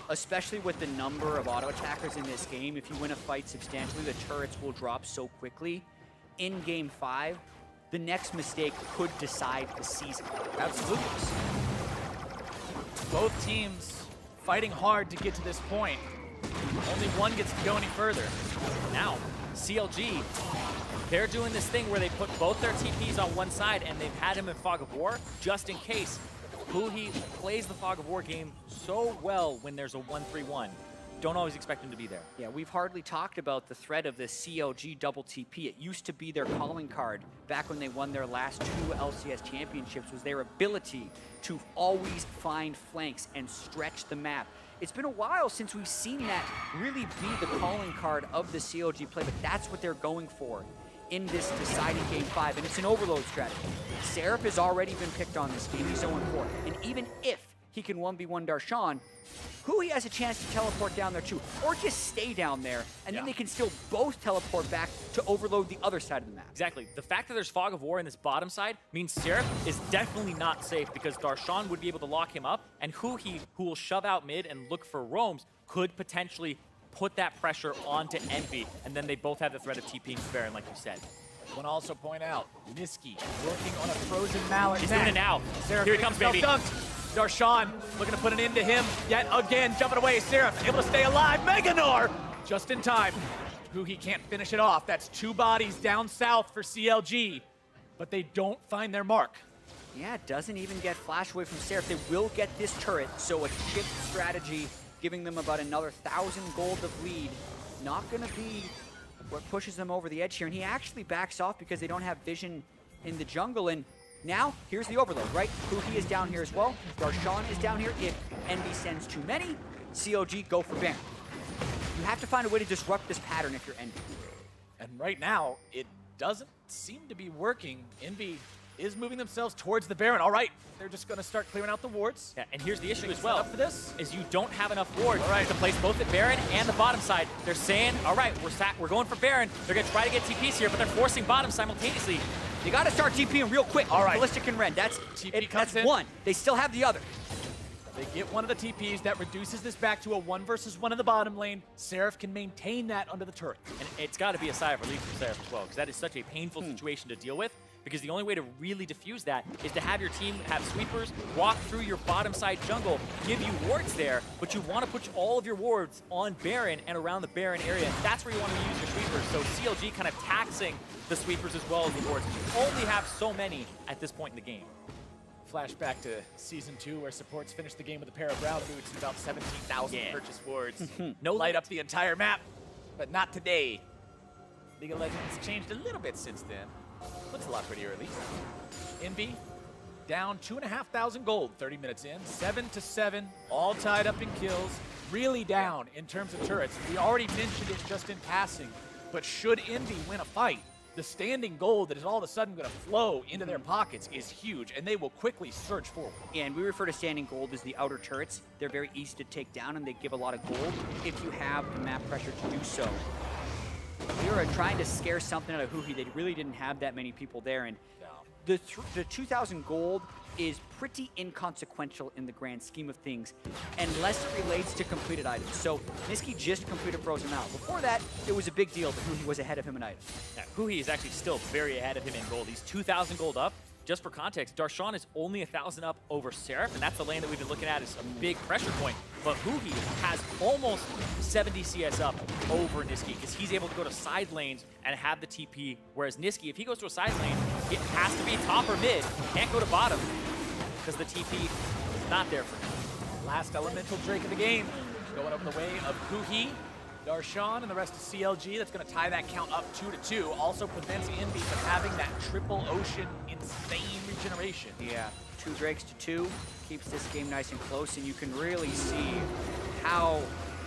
Especially with the number of auto attackers in this game, if you win a fight substantially, the turrets will drop so quickly. In game 5, the next mistake could decide the season. Absolutely. Both teams fighting hard to get to this point. Only one gets to go any further. Now, CLG, they're doing this thing where they put both their TPs on one side and they've had him in Fog of War just in case. Huhi plays the Fog of War game so well when there's a 1-3-1. Don't always expect him to be there. Yeah, we've hardly talked about the threat of the CLG double TP. It used to be their calling card back when they won their last 2 LCS championships, was their ability to always find flanks and stretch the map. It's been a while since we've seen that really be the calling card of the CLG play, but that's what they're going for in this deciding Game 5, and it's an overload strategy. Seraph has already been picked on this game. He's 0-4, and even if he can 1v1 Darshan, Huhi has a chance to teleport down there too, or just stay down there, and then they can still both teleport back to overload the other side of the map. Exactly. The fact that there's Fog of War in this bottom side means Seraph is definitely not safe because Darshan would be able to lock him up, and Huhi, who will shove out mid and look for roams, could potentially put that pressure onto Envy, and then they both have the threat of TPing Baron, like you said. I want to also point out, Nisqy working on a frozen mallet. He's doing it now. Seraph Here he comes, baby. Dunked. Darshan looking to put an end to him yet again, jumping away. Seraph able to stay alive. Gnar just in time. Huhi can't finish it off. That's 2 bodies down south for CLG, but they don't find their mark. Yeah, it doesn't even get flash away from Seraph. They will get this turret, so a shift strategy, giving them about another 1,000 gold of lead. Not gonna be what pushes them over the edge here, and he actually backs off because they don't have vision in the jungle, and now, here's the overload, right? Huhi is down here as well. Darshan is down here. If Envy sends too many, CLG go for Baron. You have to find a way to disrupt this pattern if you're Envy. And right now, it doesn't seem to be working. Envy is moving themselves towards the Baron. All right, they're just going to start clearing out the wards. Yeah, and here's the issue as well. Up for this is you don't have enough wards to place both the Baron and the bottom side. They're saying, all right, we're going for Baron. They're going to try to get TPs here, but they're forcing bottom simultaneously. They got to start TPing real quick. All right. Ballistic and Ren. That's in. one. They still have the other. They get one of the TPs that reduces this back to a 1 versus 1 in the bottom lane. Seraph can maintain that under the turret. And it's got to be a sigh of relief for Seraph as well, because that is such a painful situation to deal with. Because the only way to really diffuse that is to have your team have sweepers, walk through your bottom side jungle, give you wards there, but you want to put all of your wards on Baron and around the Baron area. That's where you want to use your sweepers. So CLG kind of taxing the sweepers as well as the wards. You only have so many at this point in the game. Flashback to Season 2, where supports finished the game with a pair of brown boots and about 17,000 purchase wards. No light up the entire map, but not today. League of Legends changed a little bit since then. Looks a lot prettier at least. Envy down 2,500 gold 30 minutes in, 7-7, all tied up in kills. Really down in terms of turrets. We already mentioned it just in passing, but should Envy win a fight, the standing gold that is all of a sudden going to flow into their pockets is huge, and they will quickly surge forward. And we refer to standing gold as the outer turrets. They're very easy to take down, and they give a lot of gold if you have the map pressure to do so. LirA trying to scare something out of Huhi. They really didn't have that many people there, and the 2,000 gold is pretty inconsequential in the grand scheme of things, unless it relates to completed items. So Nisqy just completed Frozen Mallet. Before that, it was a big deal that Huhi was ahead of him in items. Yeah, Huhi is actually still very ahead of him in gold. He's 2,000 gold up. Just for context, Darshan is only 1,000 up over Seraph, and that's the lane that we've been looking at as a big pressure point. But Huhi has almost 70 CS up over Nisqy, because he's able to go to side lanes and have the TP, whereas Nisqy, if he goes to a side lane, it has to be top or mid. Can't go to bottom, because the TP is not there for him. Last elemental Drake of the game, going over the way of Huhi, Darshan, and the rest of CLG. That's going to tie that count up 2-2. Also prevents Envy from having that triple ocean insane regeneration. Yeah, 2 Drakes to 2 keeps this game nice and close, and you can really see how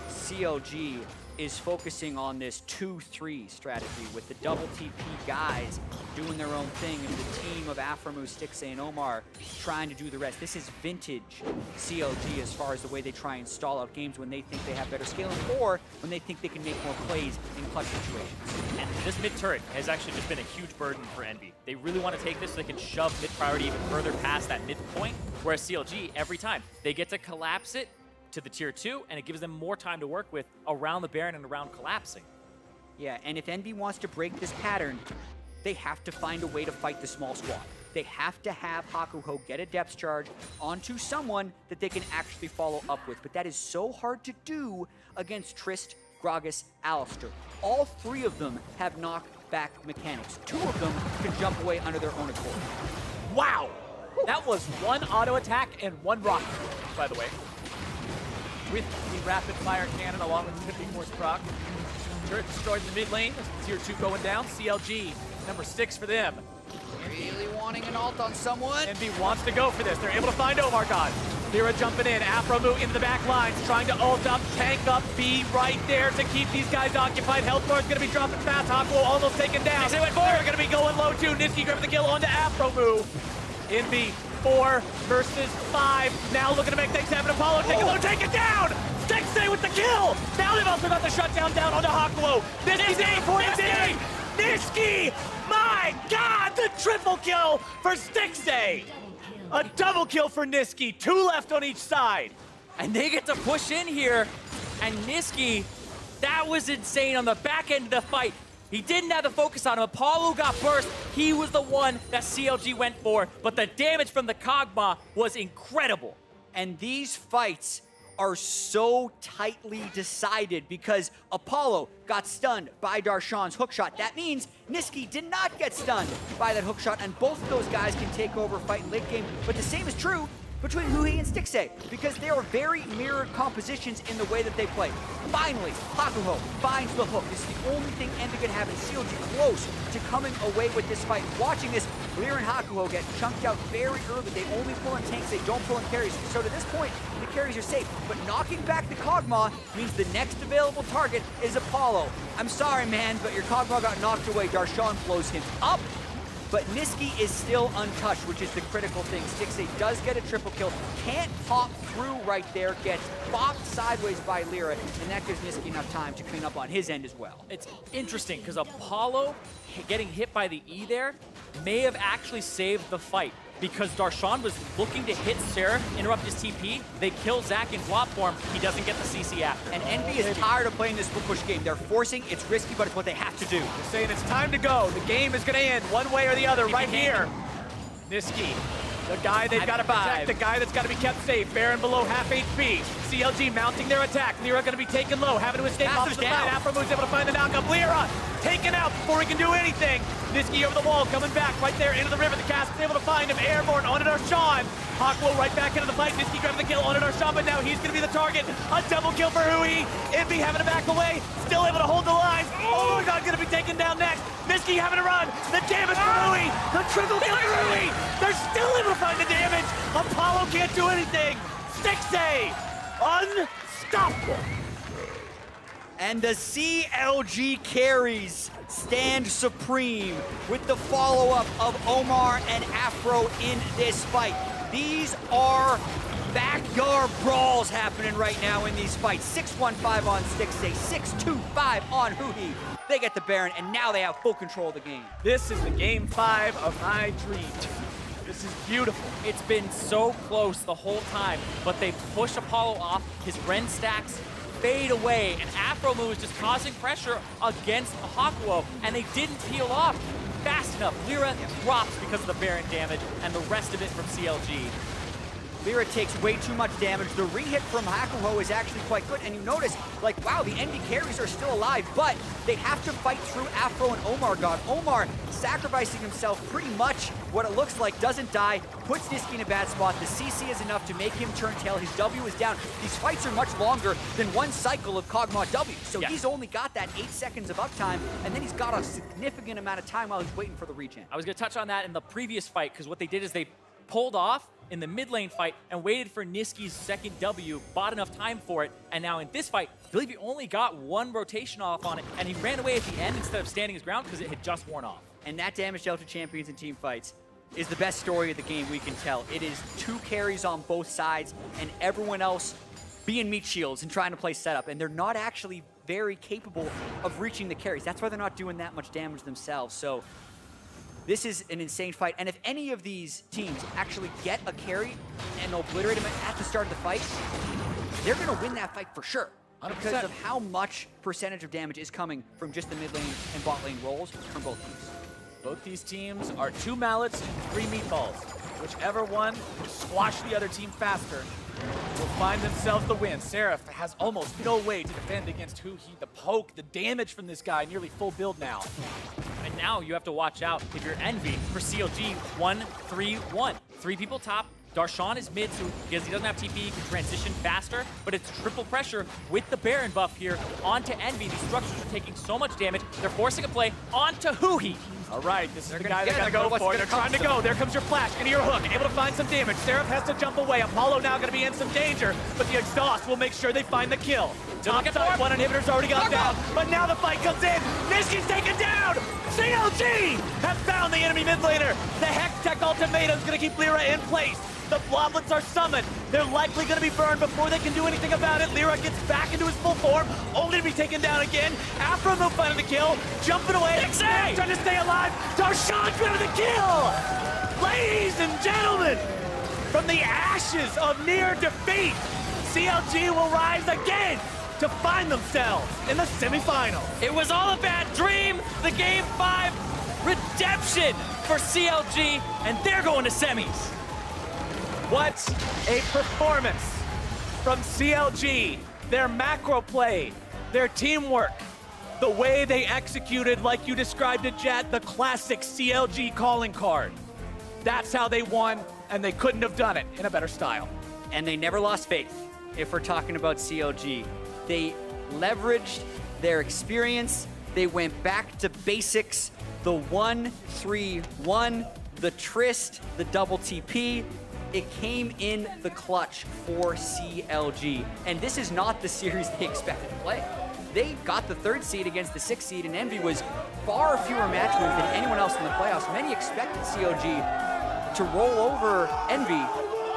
CLG is focusing on this 2-3 strategy with the double TP guys doing their own thing, and the team of aphromoo, Stixxay, and Omar trying to do the rest. This is vintage CLG as far as the way they try and stall out games when they think they have better scaling, or when they think they can make more plays in clutch situations. And this mid turret has actually just been a huge burden for Envy. They really want to take this so they can shove mid priority even further past that mid point, whereas CLG, every time, they get to collapse it to the tier 2, and it gives them more time to work with around the Baron and around collapsing. Yeah, and if Envy wants to break this pattern, they have to find a way to fight the small squad. They have to have Hakuho get a depth charge onto someone that they can actually follow up with. But that is so hard to do against Trist, Gragas, Alistar. All 3 of them have knockback mechanics. 2 of them can jump away under their own accord. Wow! That was one auto attack and one rocket, by the way. With the rapid fire cannon along with the 50 force proc. Turret destroyed in the mid lane. Tier 2 going down. CLG, number 6 for them. Really wanting an ult on someone. Envy wants to go for this. They're able to find OmarGod. LirA jumping in. aphromoo into the back lines, trying to ult up, tank up, be right there to keep these guys occupied. Health bar is going to be dropping fast. Hakuho almost taken down. They're going to be going low too. Nisqy grabbing the kill onto aphromoo. Envy 4 versus 5. Now looking to make things happen. Apollo take it low, take it down. Stixxay with the kill. Now they've also got the shutdown down onto Hakuho. Nisqy! My God, the triple kill for Stixxay. A double kill for Nisqy. 2 left on each side. And they get to push in here. And Nisqy, that was insane on the back end of the fight. He didn't have the focus on him. Apollo got burst. He was the one that CLG went for. But the damage from the Kog'Maw was incredible. And these fights are so tightly decided because Apollo got stunned by Darshan's hookshot. That means Nisqy did not get stunned by that hookshot, and both of those guys can take over fight in late game. But the same is true between Huhi and Stixxay, because they are very mirrored compositions in the way that they play. Finally, Hakuho finds the hook. This is the only thing Envy could have, and CLG close to coming away with this fight. Watching this, LirA and Hakuho get chunked out very early. They only pull in tanks, they don't pull in carries. So to this point, the carries are safe. But knocking back the Kog'Maw means the next available target is Apollo. I'm sorry, man, but your Kog'Maw got knocked away. Darshan blows him up. But Nisqy is still untouched, which is the critical thing. Stixxay does get a triple kill, can't pop through right there, gets bopped sideways by LirA, and that gives Nisqy enough time to clean up on his end as well. It's interesting, because Apollo getting hit by the E there may have actually saved the fight, because Darshan was looking to hit Seraph, interrupt his TP, they kill Zach in flop form, he doesn't get the CC after. And Envy is tired of playing this split push game. They're forcing, it's risky, but it's what they have to do. They're saying it's time to go. The game is going to end one way or the other right here. Nisqy, the guy they've got to protect, the guy that's got to be kept safe. Baron below half HP. CLG mounting their attack. LirA going to be taken low, having to escape off the side. aphromoo able to find the knockup. LirA taken out before he can do anything. Nisqy over the wall, coming back right there into the river. The cast is able to find him. Airborne onto Darshan. Hakuho right back into the fight. Nisqy grabbing the kill onto Darshan, but now he's going to be the target. A double kill for Huhi. Envy having to back away. Still able to hold the line. OmarGod going to be taken down next. Nisqy having to run. The damage for Huhi. The triple kill for Huhi. They're still able to find the damage. Apollo can't do anything. Stixxay, unstoppable. And the CLG carries stand supreme with the follow-up of Omar and Afro in this fight. These are backyard brawls happening right now in these fights. 6-1-5 on Stixxay, 6-2-5 on Huhi. They get the Baron, and now they have full control of the game. This is the game 5 of my dream. This is beautiful. It's been so close the whole time, but they push Apollo off, his Ren stacks fade away, and aphromoo is just causing pressure against Hakuho, and they didn't peel off fast enough. LirA drops because of the Baron damage, and the rest of it from CLG. LirA takes way too much damage. The re-hit from Hakuho is actually quite good, and you notice, like, wow, the Envy carries are still alive, but they have to fight through Afro and OmarGod. Omar sacrificing himself pretty much, what it looks like, doesn't die, puts Nisqy in a bad spot. The CC is enough to make him turn tail. His W is down. These fights are much longer than one cycle of Kog'Maw W, so he's only got that 8 seconds of uptime, and then he's got a significant amount of time while he's waiting for the regen. I was going to touch on that in the previous fight, because what they did is they pulled off in the mid lane fight and waited for Nisqy's second W, bought enough time for it, and now in this fight, I believe he only got one rotation off on it, and he ran away at the end instead of standing his ground because it had just worn off. And that damage dealt to champions in team fights is the best story of the game we can tell. It is 2 carries on both sides, and everyone else being meat shields and trying to play setup, and they're not actually very capable of reaching the carries. That's why they're not doing that much damage themselves. So this is an insane fight, and if any of these teams actually get a carry and obliterate him at the start of the fight, they're going to win that fight for sure. 100%. Because of how much percentage of damage is coming from just the mid lane and bot lane rolls from both teams. Both these teams are 2 mallets and 3 meatballs. Whichever one squash the other team faster will find themselves the win. Seraph has almost no way to defend against Huhi. The poke, the damage from this guy, nearly full build now. And now you have to watch out if you're Envy for CLG 1-3-1. 3 people top. Darshan is mid, so because he doesn't have TP, he can transition faster, but it's triple pressure with the Baron buff here onto Envy. These structures are taking so much damage. They're forcing a play onto Huhi. All right, this is the guy they're going to go for. They're trying to go. There comes your flash into your hook. Able to find some damage. Seraph has to jump away. Apollo now going to be in some danger, but the exhaust will make sure they find the kill. Top side, one inhibitor's already gone down, but now the fight comes in. Nisqy's taken down. CLG have found the enemy mid laner. The Hextech ultimatum's going to keep LirA in place. The bloblets are summoned. They're likely going to be burned before they can do anything about it. LirA gets back into his full form, only to be taken down again. aphromoo finding the kill, jumping away. Stixxay trying to stay alive. Darshan grabbing the kill. Ladies and gentlemen, from the ashes of near defeat, CLG will rise again to find themselves in the semifinals. It was all a bad dream. The Game 5 redemption for CLG, and they're going to semis. What a performance from CLG. Their macro play, their teamwork, the way they executed, like you described it, Jet, the classic CLG calling card. That's how they won, and they couldn't have done it in a better style. And they never lost faith, if we're talking about CLG. They leveraged their experience. They went back to basics. The 1-3-1, the Trist, the double TP. It came in the clutch for CLG. And this is not the series they expected to play. They got the 3rd seed against the 6th seed, and Envy was far fewer match wins than anyone else in the playoffs. Many expected CLG to roll over Envy,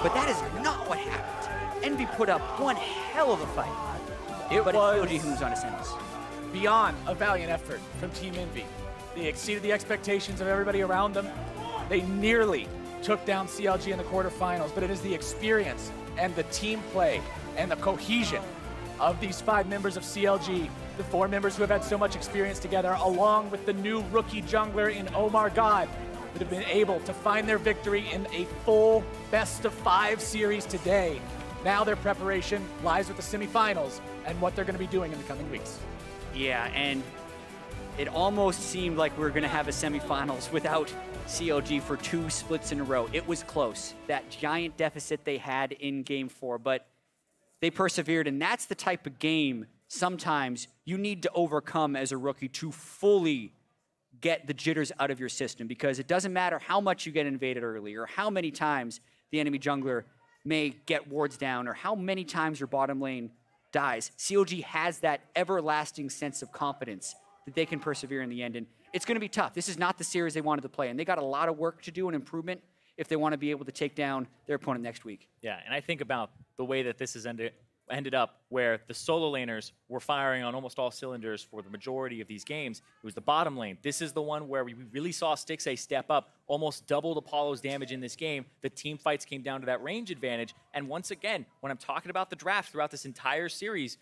but that is not what happened. Envy put up one hell of a fight. But it's CLG who moves on to semis. Beyond a valiant effort from Team Envy. They exceeded the expectations of everybody around them. They nearly took down CLG in the quarterfinals, but it is the experience and the team play and the cohesion of these 5 members of CLG, the 4 members who have had so much experience together, along with the new rookie jungler in OmarGod, that have been able to find their victory in a full best-of-5 series today. Now their preparation lies with the semifinals and what they're going to be doing in the coming weeks. Yeah, and it almost seemed like we were going to have a semifinals without CLG for 2 splits in a row. It was close, that giant deficit they had in Game 4, but they persevered, and that's the type of game sometimes you need to overcome as a rookie to fully get the jitters out of your system, because it doesn't matter how much you get invaded early or how many times the enemy jungler may get wards down or how many times your bottom lane dies. CLG has that everlasting sense of confidence that they can persevere in the end, and it's going to be tough. This is not the series they wanted to play, and they got a lot of work to do and improvement if they want to be able to take down their opponent next week. Yeah, and I think about the way that this has ended up, where the solo laners were firing on almost all cylinders for the majority of these games. It was the bottom lane. This is the one where we really saw Stixxay step up, almost doubled Apollo's damage in this game. The team fights came down to that range advantage, and once again, when I'm talking about the draft throughout this entire series,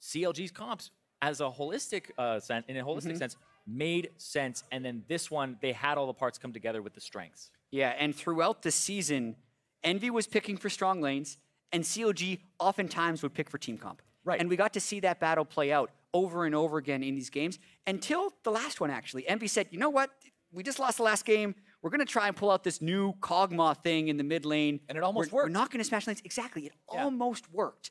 CLG's comps, as a holistic sense, made sense, and then this one, they had all the parts come together with the strengths. Yeah, and throughout the season, Envy was picking for strong lanes, and CLG oftentimes would pick for team comp. Right. And we got to see that battle play out over and over again in these games, until the last one, actually. Envy said, you know what? We just lost the last game. We're going to try and pull out this new Kog'Maw thing in the mid lane. And it almost worked. We're not going to smash lanes. Exactly. It almost worked.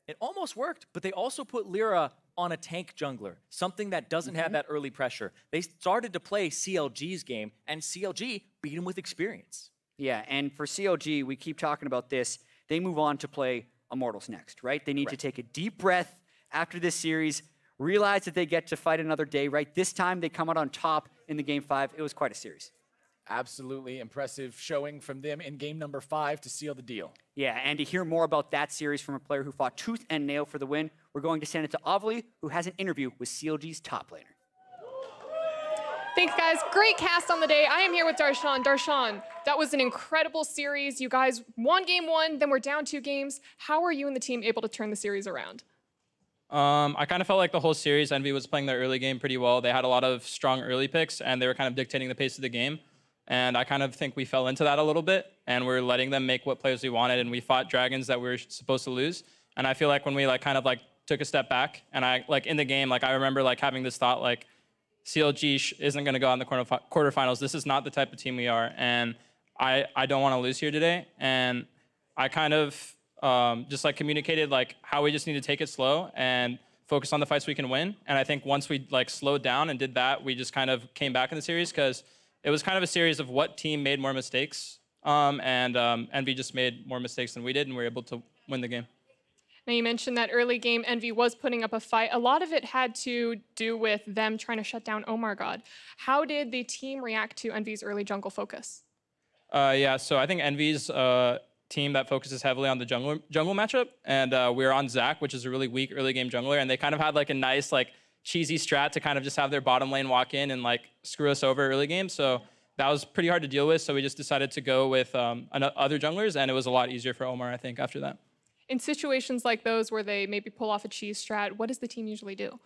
It almost worked, but they also put LirA on a tank jungler, something that doesn't have that early pressure. They started to play CLG's game, and CLG beat them with experience. Yeah, and for CLG, we keep talking about this. They move on to play Immortals next, right? They need to take a deep breath after this series, realize that they get to fight another day, right? This time, they come out on top in the Game 5. It was quite a series. Absolutely impressive showing from them in game number 5 to seal the deal. Yeah, and to hear more about that series from a player who fought tooth and nail for the win, we're going to send it to Avli, who has an interview with CLG's top laner. Thanks, guys. Great cast on the day. I am here with Darshan. Darshan, that was an incredible series. You guys won game 1, then we're down 2 games. How are you and the team able to turn the series around? I kind of felt like the whole series, Envy was playing their early game pretty well. They had a lot of strong early picks, and they were kind of dictating the pace of the game. And I kind of think we fell into that a little bit, and we're letting them make what plays we wanted, and we fought dragons that we were supposed to lose. And I feel like when we kind of took a step back, and in the game, I remember having this thought CLG isn't going to go out in the quarterfinals. This is not the type of team we are, and I don't want to lose here today. And I kind of just like communicated like how we just need to take it slow and focus on the fights we can win. And I think once we like slowed down and did that, we just kind of came back in the series because it was kind of a series of what team made more mistakes. Envy just made more mistakes than we did, and we were able to win the game. Now, you mentioned that early game Envy was putting up a fight. A lot of it had to do with them trying to shut down OmarGod. How did the team react to Envy's early jungle focus? Yeah, so I think Envy's team that focuses heavily on the jungle matchup, and we were on Zac, which is a really weak early game jungler, and they kind of had like a nice like cheesy strat to kind of just have their bottom lane walk in and like screw us over early game. So that was pretty hard to deal with. So we just decided to go with other junglers, and it was a lot easier for Omar, I think, after that. In situations like those where they maybe pull off a cheese strat, what does the team usually do?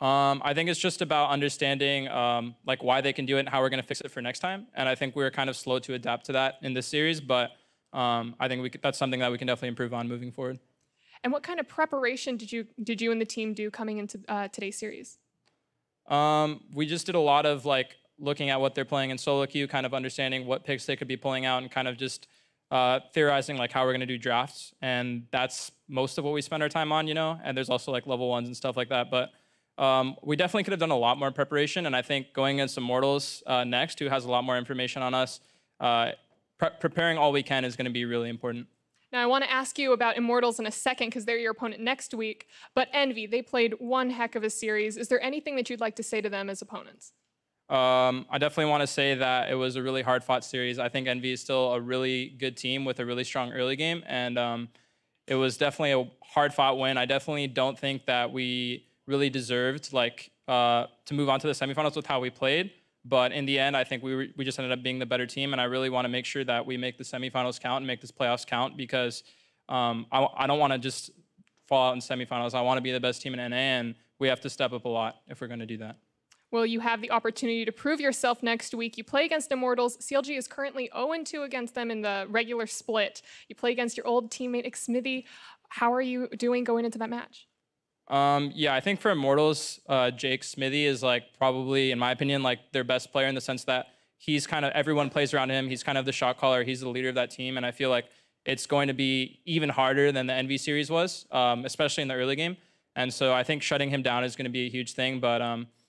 I think it's just about understanding like why they can do it and how we're going to fix it for next time. And I think we were kind of slow to adapt to that in this series, but I think that's something that we can definitely improve on moving forward. And what kind of preparation did you and the team do coming into today's series? We just did a lot of like looking at what they're playing in solo queue, kind of understanding what picks they could be pulling out, and kind of just theorizing like how we're going to do drafts. And that's most of what we spend our time on, you know. And there's also like level 1s and stuff like that, but we definitely could have done a lot more preparation. And I think going against Immortals next, who has a lot more information on us, preparing all we can is going to be really important. Now, I want to ask you about Immortals in a second because they're your opponent next week. But Envy, they played one heck of a series. Is there anything that you'd like to say to them as opponents? I definitely want to say that it was a really hard-fought series. I think Envy is still a really good team with a really strong early game, and it was definitely a hard-fought win. I definitely don't think that we really deserved like to move on to the semifinals with how we played. But in the end, I think we just ended up being the better team, and I really want to make sure that we make the semifinals count and make this playoffs count because I don't want to just fall out in semifinals. I want to be the best team in NA, and we have to step up a lot if we're going to do that. Well, you have the opportunity to prove yourself next week. You play against Immortals. CLG is currently 0-2 against them in the regular split. You play against your old teammate, Xmithy. How are you doing going into that match? Yeah, I think for Immortals, Jake Xmithy is like probably, in my opinion, like their best player in the sense that he's kind of, everyone plays around him. He's kind of the shot caller. He's the leader of that team. And I feel like it's going to be even harder than the Envy series was, especially in the early game. And so I think shutting him down is going to be a huge thing. But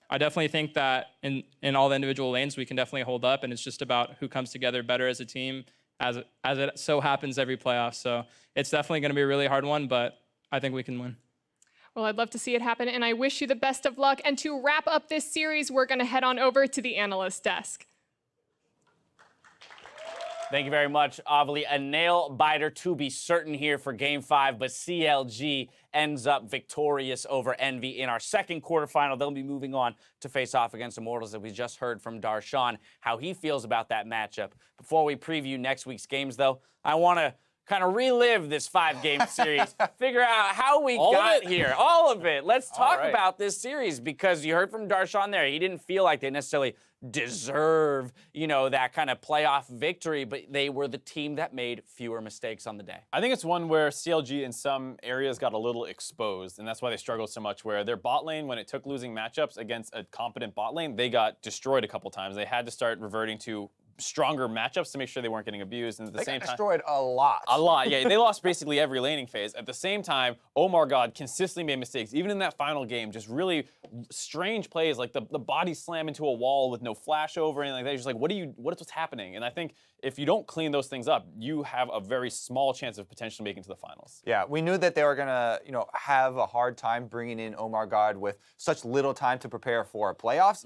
I definitely think that in all the individual lanes, we can definitely hold up. And it's just about who comes together better as a team, as it so happens every playoff. So it's definitely going to be a really hard one, but I think we can win. Well, I'd love to see it happen, and I wish you the best of luck. And to wrap up this series, we're going to head on over to the analyst desk. Thank you very much, Avali. A nail biter to be certain here for Game 5, but CLG ends up victorious over Envy in our second quarterfinal. They'll be moving on to face off against Immortals, that we just heard from Darshan, how he feels about that matchup. Before we preview next week's games, though, I want to kind of relive this 5-game series, figure out how we got here. All of it. Let's talk about this series, because you heard from Darshan there. He didn't feel like they necessarily deserve, you know, that kind of playoff victory, but they were the team that made fewer mistakes on the day. I think it's one where CLG in some areas got a little exposed, and that's why they struggled so much, where their bot lane, when it took losing matchups against a competent bot lane, they got destroyed a couple times. They had to start reverting to stronger matchups to make sure they weren't getting abused. And at the same time, destroyed a lot. A lot, yeah. They lost basically every laning phase. At the same time, OmarGod consistently made mistakes. Even in that final game, just really strange plays, like the body slam into a wall with no flash over and like that. You're just like, what's happening? And I think if you don't clean those things up, you have a very small chance of potentially making it to the finals. Yeah, we knew that they were gonna, have a hard time bringing in OmarGod with such little time to prepare for playoffs.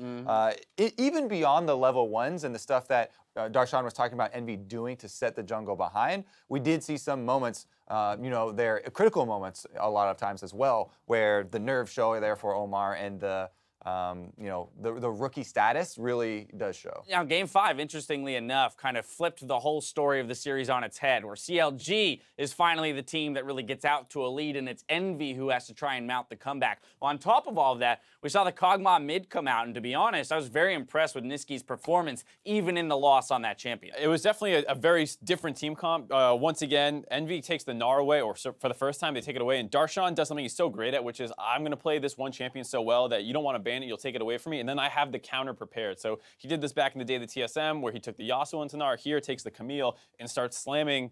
Even beyond the level 1s and the stuff that Darshan was talking about Envy doing to set the jungle behind, we did see some moments, they're critical moments a lot of times as well, where the nerve show there for Omar and the rookie status really does show. Now, Game 5, interestingly enough, kind of flipped the whole story of the series on its head, where CLG is finally the team that really gets out to a lead, and it's Envy who has to try and mount the comeback. On top of all of that, we saw the Kog'Maw mid come out, and to be honest, I was very impressed with Nisqy's performance, even in the loss on that champion. It was definitely a very different team comp. Once again, Envy takes the Gnar away, or for the first time, they take it away, and Darshan does something he's so great at, which is, I'm going to play this one champion so well that you don't want to ban drain it, you'll take it away from me, and then I have the counter prepared. So he did this back in the day of the TSM, where he took the Yasuo into Gnar, here takes the Camille, and starts slamming,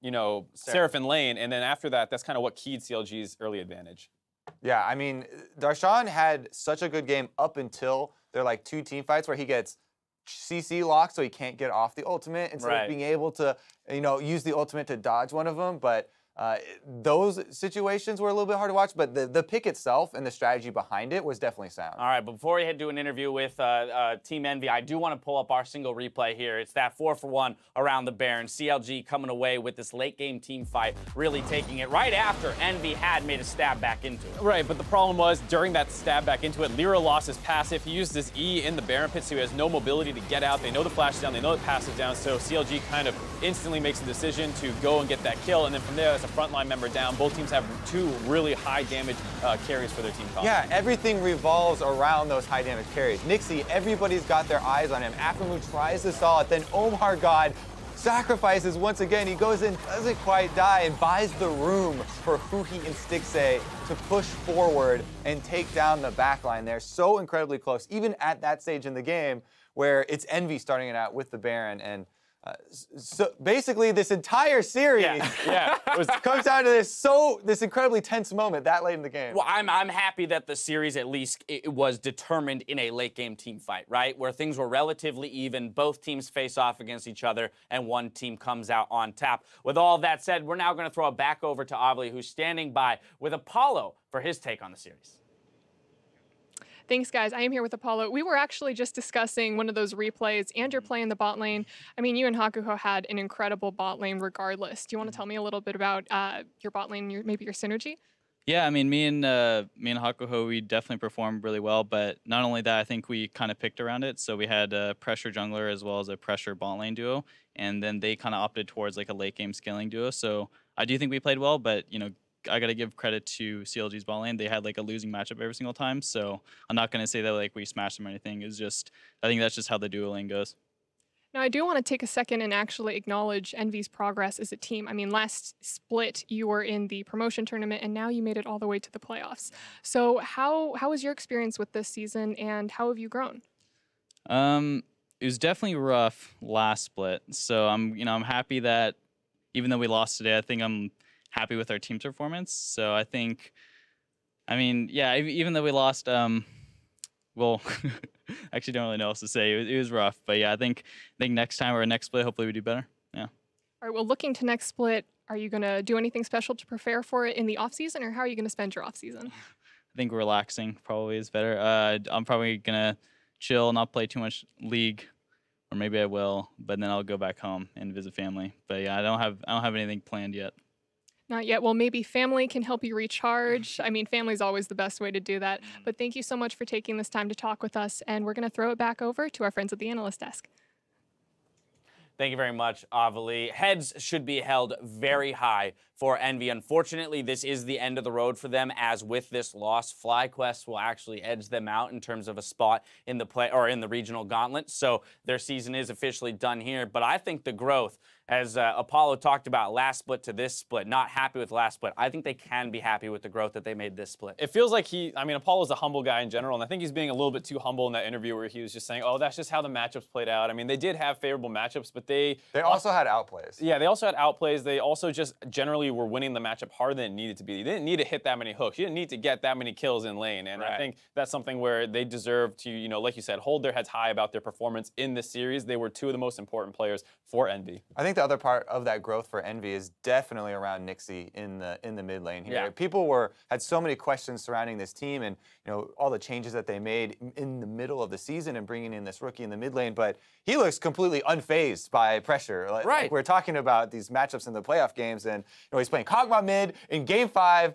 you know, Seraph in lane, and then after that, that's kind of what keyed CLG's early advantage. Yeah, I mean, Darshan had such a good game up until there are like 2 team fights where he gets CC locked so he can't get off the ultimate instead of being able to, you know, use the ultimate to dodge one of them. But those situations were a little bit hard to watch, but the pick itself and the strategy behind it was definitely sound. All right, but before we head to an interview with Team Envy, I do want to pull up our single replay here. It's that 4-for-1 around the Baron. CLG coming away with this late game team fight, really taking it right after Envy had made a stab back into it. Right, but the problem was during that stab back into it, LirA lost his passive. He used his E in the Baron pit, so he has no mobility to get out. They know the flash is down, they know the passive down, so CLG kind of instantly makes a decision to go and get that kill, and then from there, as a frontline member down, both teams have 2 really high damage carries for their team. Yeah, everything revolves around those high damage carries. Nisqy, everybody's got their eyes on him. aphromoo tries to stall it, then OmarGod sacrifices once again. He goes in, doesn't quite die, and buys the room for Huhi and Stixxay to push forward and take down the backline there. So incredibly close, even at that stage in the game where it's Envy starting it out with the Baron. And so basically, this entire series comes down to this incredibly tense moment that late in the game. Well, I'm happy that the series at least it was determined in a late game team fight, right? Where things were relatively even, both teams face off against each other, and one team comes out on top. With all that said, we're now going to throw it back over to Avli, who's standing by with Apollo for his take on the series. Thanks, guys. I am here with Apollo. We were actually just discussing one of those replays and your play in the bot lane. I mean, you and Hakuho had an incredible bot lane regardless. Do you want to tell me a little bit about your bot lane, maybe your synergy? Yeah, I mean, me and Hakuho, we definitely performed really well, but not only that, I think we kind of picked around it. So we had a pressure jungler as well as a pressure bot lane duo, and then they kind of opted towards like a late game scaling duo. So I do think we played well, but you know, I got to give credit to CLG's bot lane. They had like a losing matchup every single time, so I'm not going to say that like we smashed them or anything. It's just, I think that's just how the duo lane goes. Now, I do want to take a second and actually acknowledge Envy's progress as a team. I mean, last split, you were in the promotion tournament, and now you made it all the way to the playoffs. So how was your experience with this season, and how have you grown? It was definitely rough last split. So I'm happy that even though we lost today, I think I'm happy with our team's performance. So I think, I mean, yeah, even though we lost, well, I actually don't really know what else to say. It was rough, but yeah, I think next time or next split, hopefully we do better. Yeah. All right. Well, looking to next split, are you going to do anything special to prepare for it in the off season, or how are you going to spend your off season? I think relaxing probably is better. I'm probably gonna chill, not play too much League, or maybe I will, but then I'll go back home and visit family. But yeah, I don't have anything planned yet. Not yet. Well, maybe family can help you recharge. I mean, family's always the best way to do that. But thank you so much for taking this time to talk with us, and we're going to throw it back over to our friends at the analyst desk. Thank you very much, Avali. Heads should be held very high for Envy. Unfortunately, this is the end of the road for them, as with this loss, FlyQuest will actually edge them out in terms of a spot in the regional gauntlet. So their season is officially done here. But I think the growth, as Apollo talked about last split to this split, not happy with last split, I think they can be happy with the growth that they made this split. It feels like Apollo's a humble guy in general, and I think he's being a little bit too humble in that interview where he was just saying, oh, that's just how the matchups played out. I mean, they did have favorable matchups, but they also had outplays. Yeah, they also had outplays. They also just generally were winning the matchup harder than it needed to be. You didn't need to hit that many hooks. You didn't need to get that many kills in lane, and I think that's something where they deserve to, like you said, hold their heads high about their performance in this series. They were 2 of the most important players for Envy. I think the other part of that growth for Envy is definitely around Nisqy in the mid lane here. Yeah. People had so many questions surrounding this team, and all the changes that they made in the middle of the season and bringing in this rookie in the mid lane, but he looks completely unfazed by pressure. Like we're talking about these matchups in the playoff games, and he's playing Kog'Maw mid in Game 5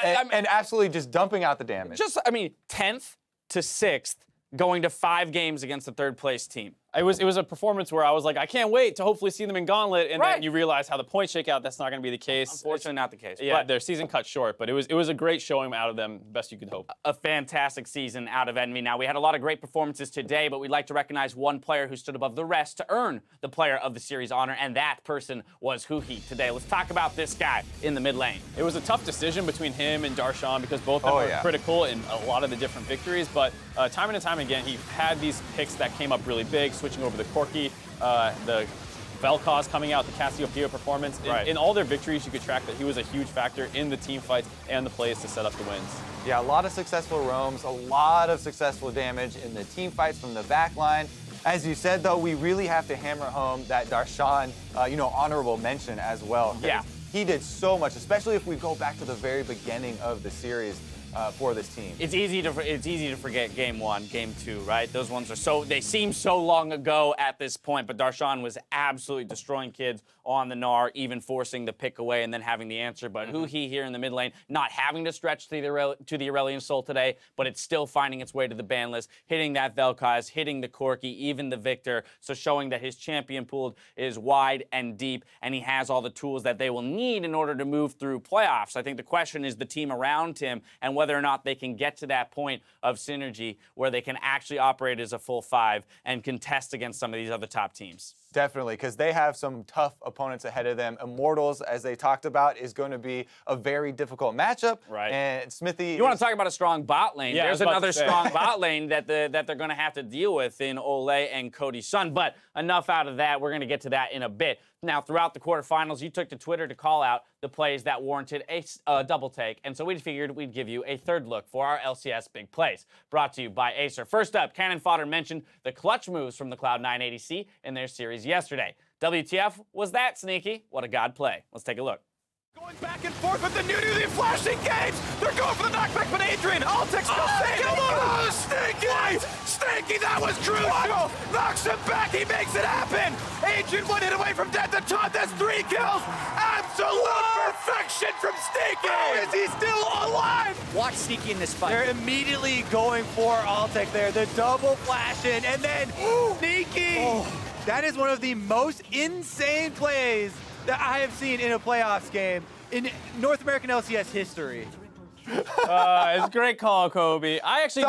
and absolutely just dumping out the damage. 10th to 6th, going to 5 games against the 3rd place team. It was a performance where I was like, I can't wait to hopefully see them in Gauntlet, and then you realize how the points shake out. That's not going to be the case. Unfortunately, not the case. Yeah, but their season cut short, but it was a great showing out of them, best you could hope. A fantastic season out of Envy. Now, we had a lot of great performances today, but we'd like to recognize one player who stood above the rest to earn the Player of the Series honor, and that person was Huhi today. Let's talk about this guy in the mid lane. It was a tough decision between him and Darshan because both of them were critical in a lot of the different victories, but time and time again, he had these picks that came up really big, switching over the Corki, the Vel'Koz coming out, the Cassiopeia performance. In all their victories, you could track that he was a huge factor in the team fights and the plays to set up the wins. Yeah, a lot of successful roams, a lot of successful damage in the team fights from the back line. As you said, though, we really have to hammer home that Darshan, honorable mention as well. Yeah. He did so much, especially if we go back to the very beginning of the series. For this team. It's easy to forget game 1, game 2, right? Those ones are they seem so long ago at this point, but Darshan was absolutely destroying kids on the Gnar, even forcing the pick away and then having the answer. But Huhi here in the mid lane, not having to stretch to the Aurelion Soul today, but it's still finding its way to the ban list, hitting that Vel'Koz, hitting the Corki, even the Victor, so showing that his champion pool is wide and deep, and he has all the tools that they will need in order to move through playoffs. I think the question is the team around him and whether or not they can get to that point of synergy where they can actually operate as a full 5 and contest against some of these other top teams. Definitely, because they have some tough opponents ahead of them. Immortals, as they talked about, is going to be a very difficult matchup. Right. And Smithy... You want to talk about a strong bot lane. Yeah, there's another strong bot lane that they're going to have to deal with in Ole and Cody's son. But enough out of that. We're going to get to that in a bit. Now, throughout the quarterfinals, you took to Twitter to call out the plays that warranted a double take, and so we figured we'd give you a third look for our LCS big plays. Brought to you by Acer. First up, Cannon Fodder mentioned the clutch moves from the Cloud9 ADC in their series yesterday. WTF was that, Sneaky? What a god play. Let's take a look. Going back and forth with the the flashing games. They're going for the knockback, but Adrian, Altec still saving. Oh, Sneaky, that was crucial. Knocks him back, he makes it happen. Adrian 1 hit away from dead to top, that's 3 kills. Absolute perfection from Sneaky. How is he still alive? Watch Sneaky in this fight. They're immediately going for Altec there. The double flash in, and then Sneaky. That is one of the most insane plays that I have seen in a playoffs game in North American LCS history. It's a great call, Kobe. I actually...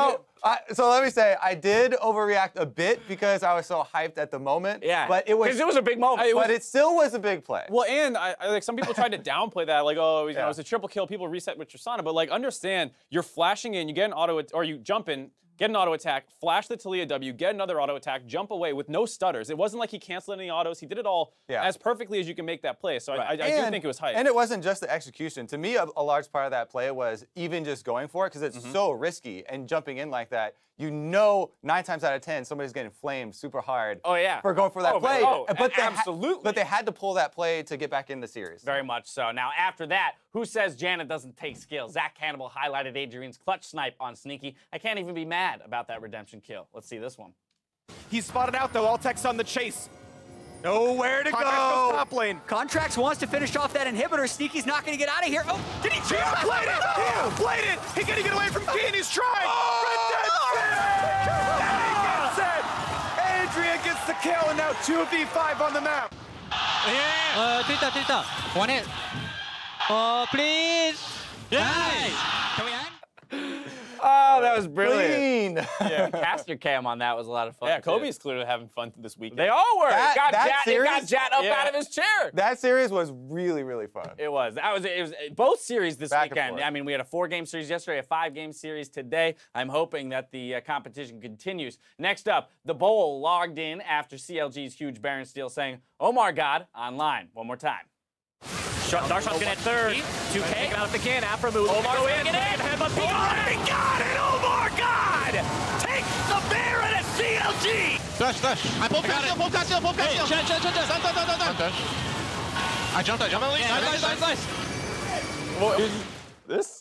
So let me say, I did overreact a bit because I was so hyped at the moment. Yeah, but it was a big moment. But it still was a big play. Well, and like some people tried to downplay that, like, oh, it was a triple kill. People reset with Tristana, but like, understand, you're flashing in, you get an auto, or you jump in, get an auto attack, flash the Taliyah W, get another auto attack, jump away with no stutters. It wasn't like he canceled any autos. He did it all as perfectly as you can make that play. So I do think it was hype. And it wasn't just the execution. To me, a large part of that play was even just going for it because it's so risky and jumping in like that. You know, 9 times out of 10, somebody's getting flamed super hard. Oh, yeah. For going for that play. Absolutely. But they had to pull that play to get back in the series. Very much so. Now, after that, who says Janet doesn't take skill? Zach Cannibal highlighted Adrian's clutch snipe on Sneaky. I can't even be mad about that redemption kill. Let's see this one. He's spotted out, though. Altec's on the chase. Nowhere to go. Top lane. Contracts wants to finish off that inhibitor. Sneaky's not going to get out of here. Oh, did he cheat? He played it! He played it! He can't get away from Keen. He's trying! Adrian gets the kill, and now 2v5 on the map. Trista. One hit. Oh, please. Nice. Can we end? Oh, that was brilliant. Clean. Yeah, caster cam on that was a lot of fun. Yeah, too. Kobe's clearly having fun this weekend. They all were. That got Jat up out of his chair. That series was really, really fun. It was both series this Back and weekend. forth. I mean, we had a 4-game series yesterday, a 5-game series today. I'm hoping that the competition continues. Next up, the Bowl logged in after CLG's huge Baron steal, saying, "OmarGod online." One more time. Darshan's gonna hit third. 2K taking out if they can. Aphromoo. Omar going in. But he got it! OmarGod! Take the Baron at CLG! Flash. I pulled Casio. Done. I jumped. Nice. Well,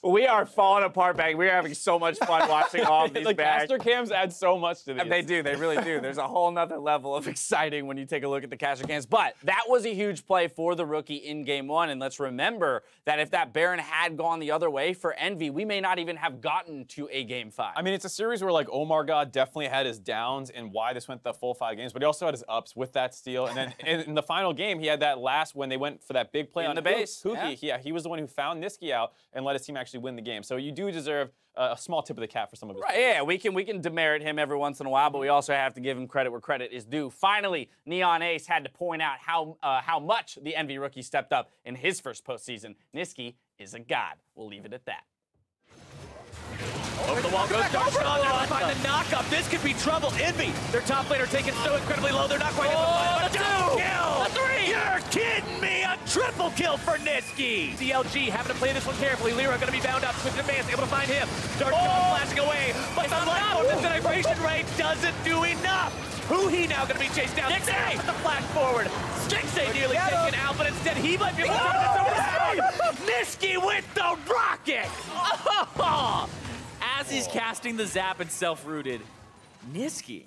We are falling apart, bang. We're having so much fun watching all of these The bags. caster cams add so much to these. They do, they really do. There's a whole nother level of exciting when you take a look at the caster cams. But that was a huge play for the rookie in game 1. And let's remember that if that Baron had gone the other way for Envy, we may not even have gotten to a game 5. I mean, it's a series where like OmarGod definitely had his downs and why this went the full 5 games, but he also had his ups with that steal. And then in the final game, he had that last when they went for that big play on the base. Huhi. Yeah, he was the one who found Nisqy out and let his team actually win the game. So you do deserve a small tip of the cap for some of his Right, yeah, we can demerit him every once in a while, but we also have to give him credit where credit is due. Finally, Neon Ace had to point out how much the Envy rookie stepped up in his first postseason. Nisqy is a god. We'll leave it at that. Over the wall goes Darshan. They're gonna find the knockup. This could be trouble. Envy, their top laner taken so incredibly low. They're not quite in the final. The Double 2! kill. The 3! You're kidding me! A triple kill for Nisqy. CLG having to play this one carefully. LirA gonna be bound up. Swift advance, able to find him. Darshan flashing away. But the light the denigration rate doesn't do enough. Huhi now gonna be chased down. Stixxay with the flash forward. Stixxay nearly taken out, but instead he might be able to turn this over to him. Nisqy with the rocket. As he's casting the zap and self-rooted, Nisqy.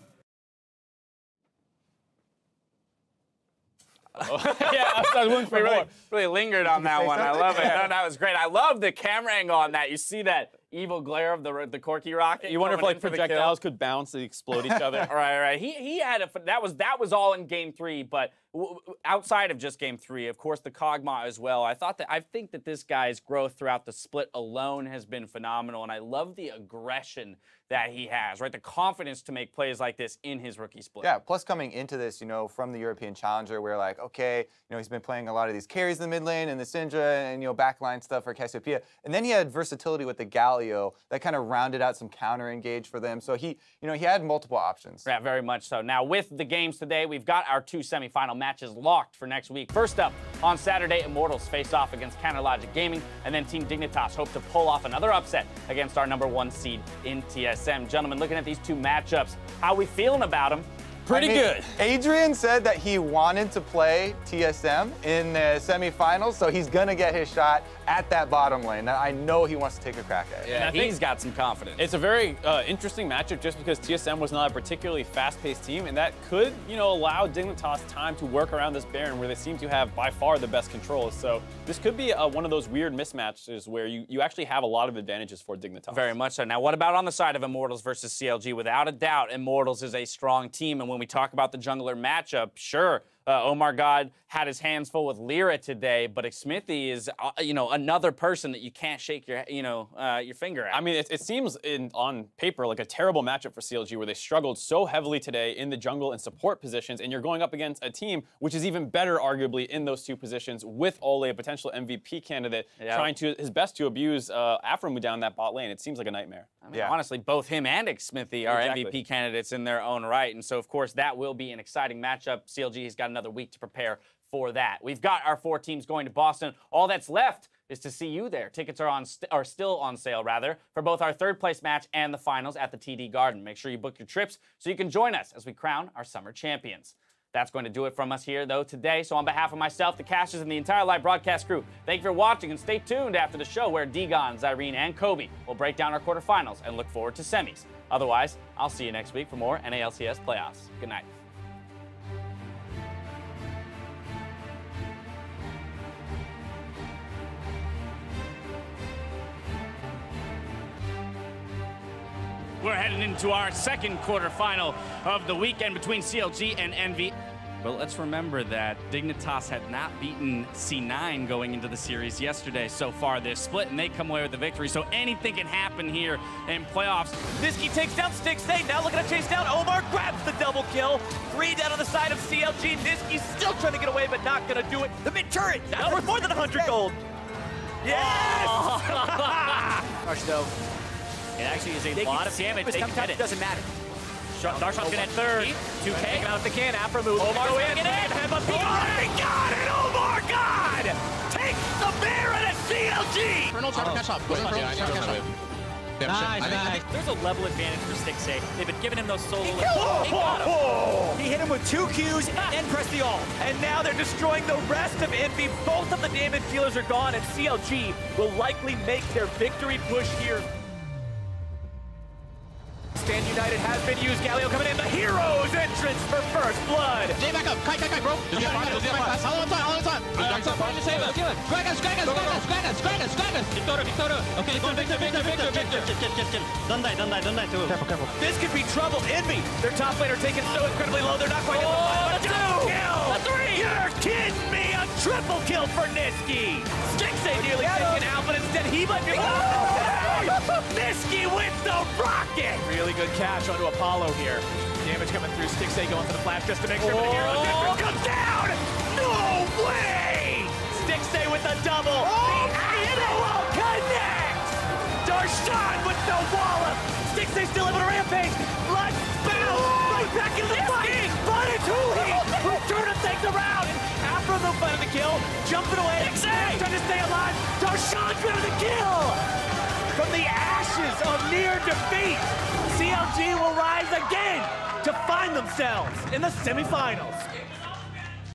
Yeah, I was looking for more. Really lingered on that one. I love it. No, that was great. I love the camera angle on that. You see that evil glare of the Corki rocket. You wonder if like projectiles could bounce and explode each other. Right. He had that was all in game 3, but outside of just game 3, of course, the Kog'Maw as well. I think that this guy's growth throughout the split alone has been phenomenal, and I love the aggression that he has, right? The confidence to make plays like this in his rookie split. Yeah, plus coming into this, from the European Challenger, we're like, okay, he's been playing a lot of these carries in the mid lane and the Syndra and, backline stuff for Cassiopeia. And then he had versatility with the Galio that kind of rounded out some counter engage for them. So he had multiple options. Yeah, very much so. Now, with the games today, we've got our 2 semifinal matches locked for next week. First up, on Saturday, Immortals face off against Counterlogic Gaming, and then Team Dignitas hope to pull off another upset against our #1 seed in TSM. Gentlemen, looking at these 2 matchups, how are we feeling about them? Pretty good. Adrian said that he wanted to play TSM in the semifinals, so he's going to get his shot at that bottom lane. Now, I know he wants to take a crack at it. Yeah, he's got some confidence. It's a very interesting matchup just because TSM was not a particularly fast-paced team, and that could, allow Dignitas time to work around this Baron where they seem to have by far the best control. So this could be one of those weird mismatches where you actually have a lot of advantages for Dignitas. Very much so. Now, what about on the side of Immortals versus CLG? Without a doubt, Immortals is a strong team, and when we talk about the jungler matchup, sure, OmarGod had his hands full with LirA today, but Xmithie is, another person that you can't shake your finger at. I mean, it seems on paper like a terrible matchup for CLG where they struggled so heavily today in the jungle and support positions, and you're going up against a team which is even better, arguably, in those 2 positions with Ole, a potential MVP candidate, trying his best to abuse aphromoo down that bot lane. It seems like a nightmare. I mean, honestly, both him and Xmithie are MVP candidates in their own right, and so, of course, that will be an exciting matchup. CLG has got another week to prepare for that. We've got our 4 teams going to Boston. All that's left is to see you there. Tickets are still on sale, for both our 3rd place match and the finals at the TD Garden. Make sure you book your trips so you can join us as we crown our summer champions. That's going to do it from us here, though, today. So on behalf of myself, the casters, and the entire live broadcast crew, thank you for watching, and stay tuned after the show where Degon, Zyrene, and Kobe will break down our quarterfinals and look forward to semis. Otherwise, I'll see you next week for more NALCS playoffs. Good night. We're heading into our 2nd quarterfinal of the weekend between CLG and Envy. But let's remember that Dignitas had not beaten C9 going into the series yesterday so far this split, and they come away with the victory. So anything can happen here in playoffs. Nisqy takes down Stixxay. Now looking to chase down Omar, grabs the double kill. 3 down on the side of CLG. Nisqy still trying to get away, but not going to do it. The mid-turret, now worth more than 100 gold. Yes! Gosh, though. It actually is a lot of damage. They get it. Doesn't matter. Darshan's gonna hit 3rd. 2K taking out if they can. aphromoo. Omar go in. Headbutt. Oh, got it! OmarGod! Takes the Baron at CLG! Colonel, try to catch up. Go in, Colonel, try to catch up. Nice. There's a level advantage for Stixxay. They've been giving him those solo lifts. He got him. He hit him with 2 Qs and pressed the ult. And now they're destroying the rest of Envy. Both of the damage dealers are gone, and CLG will likely make their victory push here. Stand United has been used. Galio coming in. The hero's entrance for first blood. Jay, back up. Kai, bro. All the time. Gragas. Victor. Okay, go Victor. Don't die too. Careful. This could be trouble. Envy, their top laner taken so incredibly low, they're not quite at the 5. Double kill! A 3! You're kidding me! A triple kill for Nisqy! Stixxay nearly taken out, but instead he might be able to Nisqy with the rocket! Really good catch onto Apollo here. Damage coming through. Stixxay going for the flash just to make sure the hero's entrance comes down! No way! Stixxay with a double. The aphromoo connects! Darshan with the wallop! Stixxay still able to rampage! Let's bounce! Right back into the fight! But it's Huhi who turned to take the round! And aphromoo finding the kill, jumping away. Stixxay trying to stay alive! Darshan found the kill! From the ashes of near defeat, CLG will rise again to find themselves in the semifinals.